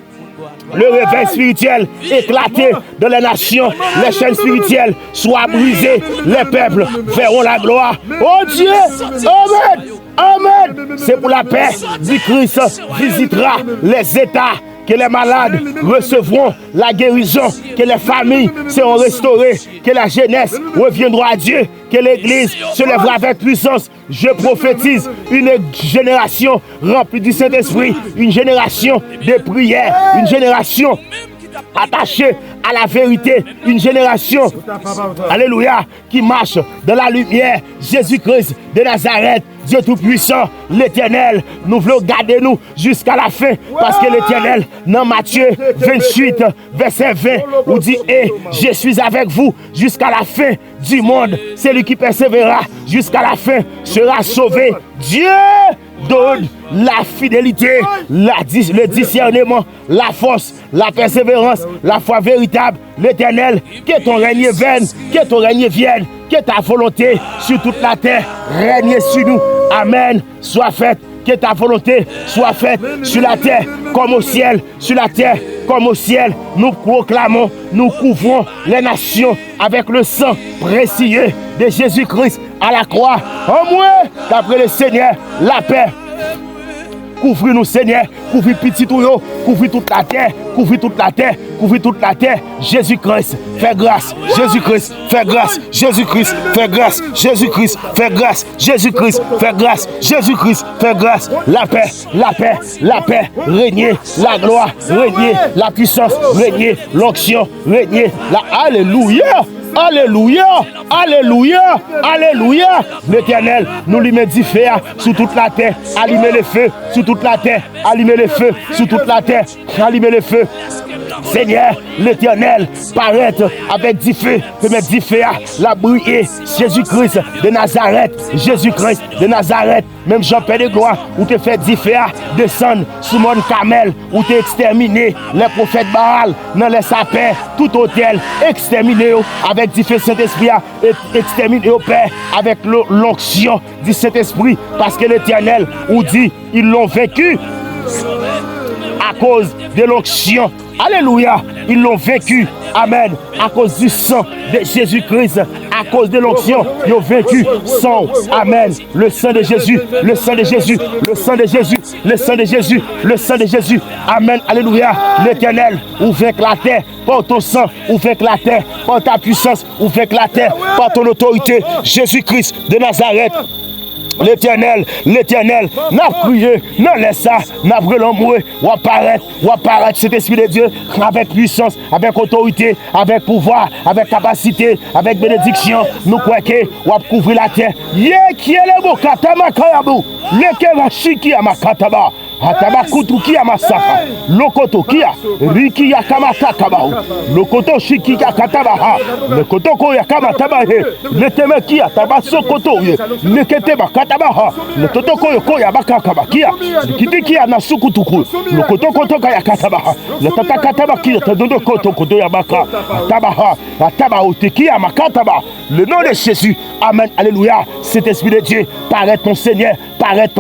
le réveil spirituel éclaté dans les nations, les chaînes spirituelles soient brisées, les peuples verront la gloire. Oh Dieu, amen, amen, c'est pour la paix du Christ visitera les États, que les malades recevront la guérison, que les familles seront restaurées, que la jeunesse reviendra à Dieu, que l'Église se lèvera avec puissance. Je prophétise une génération remplie du Saint-Esprit, une génération de prière, une génération attachée à la vérité, une génération, alléluia, qui marche dans la lumière. Jésus-Christ de Nazareth, Dieu Tout-Puissant, l'Éternel, nous voulons garder nous jusqu'à la fin, parce que l'Éternel, dans Matthieu 28, verset 20, nous dit, et je suis avec vous jusqu'à la fin du monde. Celui qui persévérera jusqu'à la fin sera sauvé. Dieu donne la fidélité, le discernement, la force, la persévérance, la foi véritable. L'Éternel, que ton règne vienne, que ton règne vienne, que ta volonté sur toute la terre règne sur nous. Amen. Soit faite, que ta volonté soit faite sur la terre comme au ciel, sur la terre comme au ciel. Nous proclamons, nous couvrons les nations avec le sang précieux de Jésus-Christ à la croix. En moi, d'après le Seigneur, la paix. Couvre-nous, Seigneur, couvre petit tuyau, couvre toute la terre, couvre toute la terre, couvre toute la terre. Jésus-Christ, fais grâce. Jésus-Christ, fais grâce. Jésus-Christ, fais grâce. Jésus-Christ, fais grâce. Jésus-Christ, fais grâce. Jésus-Christ, fais grâce. La paix, la paix, la paix, régner, la gloire, régner, la puissance, régner, l'onction, régner, la alléluia. Alléluia, alléluia, alléluia. L'Éternel nous lui met du feu sur toute la terre. Allumer le feu sur toute la terre. Allumer le feu sur toute la terre. Allumer le feu. Seigneur, l'Éternel, paraît avec du feu, mettre du feu à la brûler. Jésus-Christ de Nazareth, Jésus-Christ de Nazareth, même Jean-Père de gloire, où te fait du feu à descendre sous mon Carmel, où te exterminé les prophètes Baal, dans les sapins, tout hôtel, exterminé avec du feu Saint-Esprit, exterminé au Père avec l'onction du Saint-Esprit, parce que l'Éternel, où dit, ils l'ont vaincu à cause de l'onction. Alléluia, ils l'ont vaincu. Amen. À cause du sang de Jésus-Christ, à cause de l'onction, ils ont vaincu sang. Amen. Le sang de Jésus, le sang de Jésus, le sang de Jésus, le sang de Jésus, le sang de Jésus. Amen. Alléluia. L'Éternel, ouvre la terre par ton sang, ouvre la terre par ta puissance, ouvre la terre par ton autorité. Jésus-Christ de Nazareth. L'Éternel, l'Éternel, n'a prié, n'a laissé ça, n'a brûlé l'amour, ou apparaître, cet Esprit de Dieu, avec puissance, avec autorité, avec pouvoir, avec capacité, avec bénédiction. Nous croyons que, ou couvrir la terre. Yé, qui est le beau katama kayabou, le kemashiki amakataba. Atabakutu kia masaka, lokoto kia, riki ya kamata kabao, lokoto shiki ya katabaha, lokoto ya kamata he, leteme kia tabaso koto ye, leketeba katabaha, lokoto yo ya bakakabakia, likiti kia nasukutuku, lokoto koto ya katabaha, letata katabakia tadondo koto ya baka, atabaha, atabaotekia makataba, le nom de Jésus, amen, alléluia, cet esprit de Dieu, paraît ton Seigneur, paraît,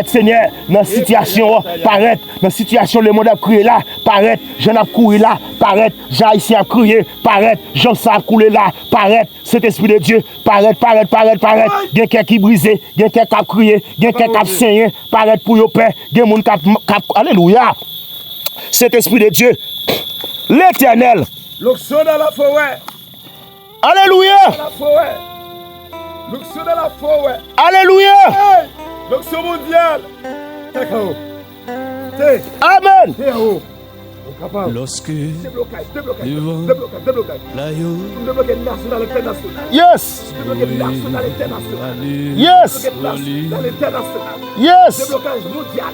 Seigneur. Dans la situation, paraît, dans la situation, le monde a crié là, paraît, j'en ai couru là, paraît, j'ai ici à crier, paraît, j'en sais couler là, paraît, cet esprit de Dieu, paraît, il y a quelqu'un qui brisé, il y a quelqu'un qui a crié, il y a quelqu'un qui a saigné, paraît pour your père, il y a quelqu'un qui a, alléluia, cet esprit de Dieu, l'Éternel, l'onction dans la forêt, alléluia, la forêt, l'onction dans la forêt, alléluia, l'onction mondiale. Amen. Lorsque déblocage, national, international. Yes. National, international. Yes. National, international. Yes. Déblocage mondial.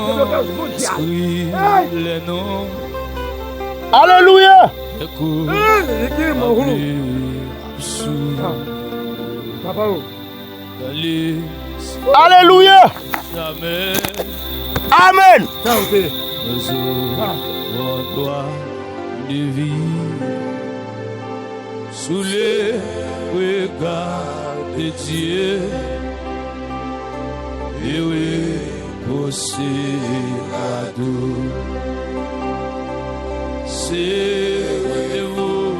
Déblocage mondial. les noms, Alléluia. Alléluia. jamais Amen. nous aurons droit de vie sous les regards de Dieu. Et oui, possédado, c'est vous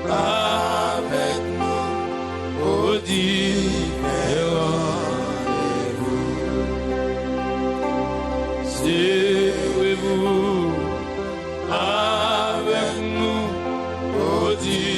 avec nous, au différent. C'est vous avec nous, au Dieu.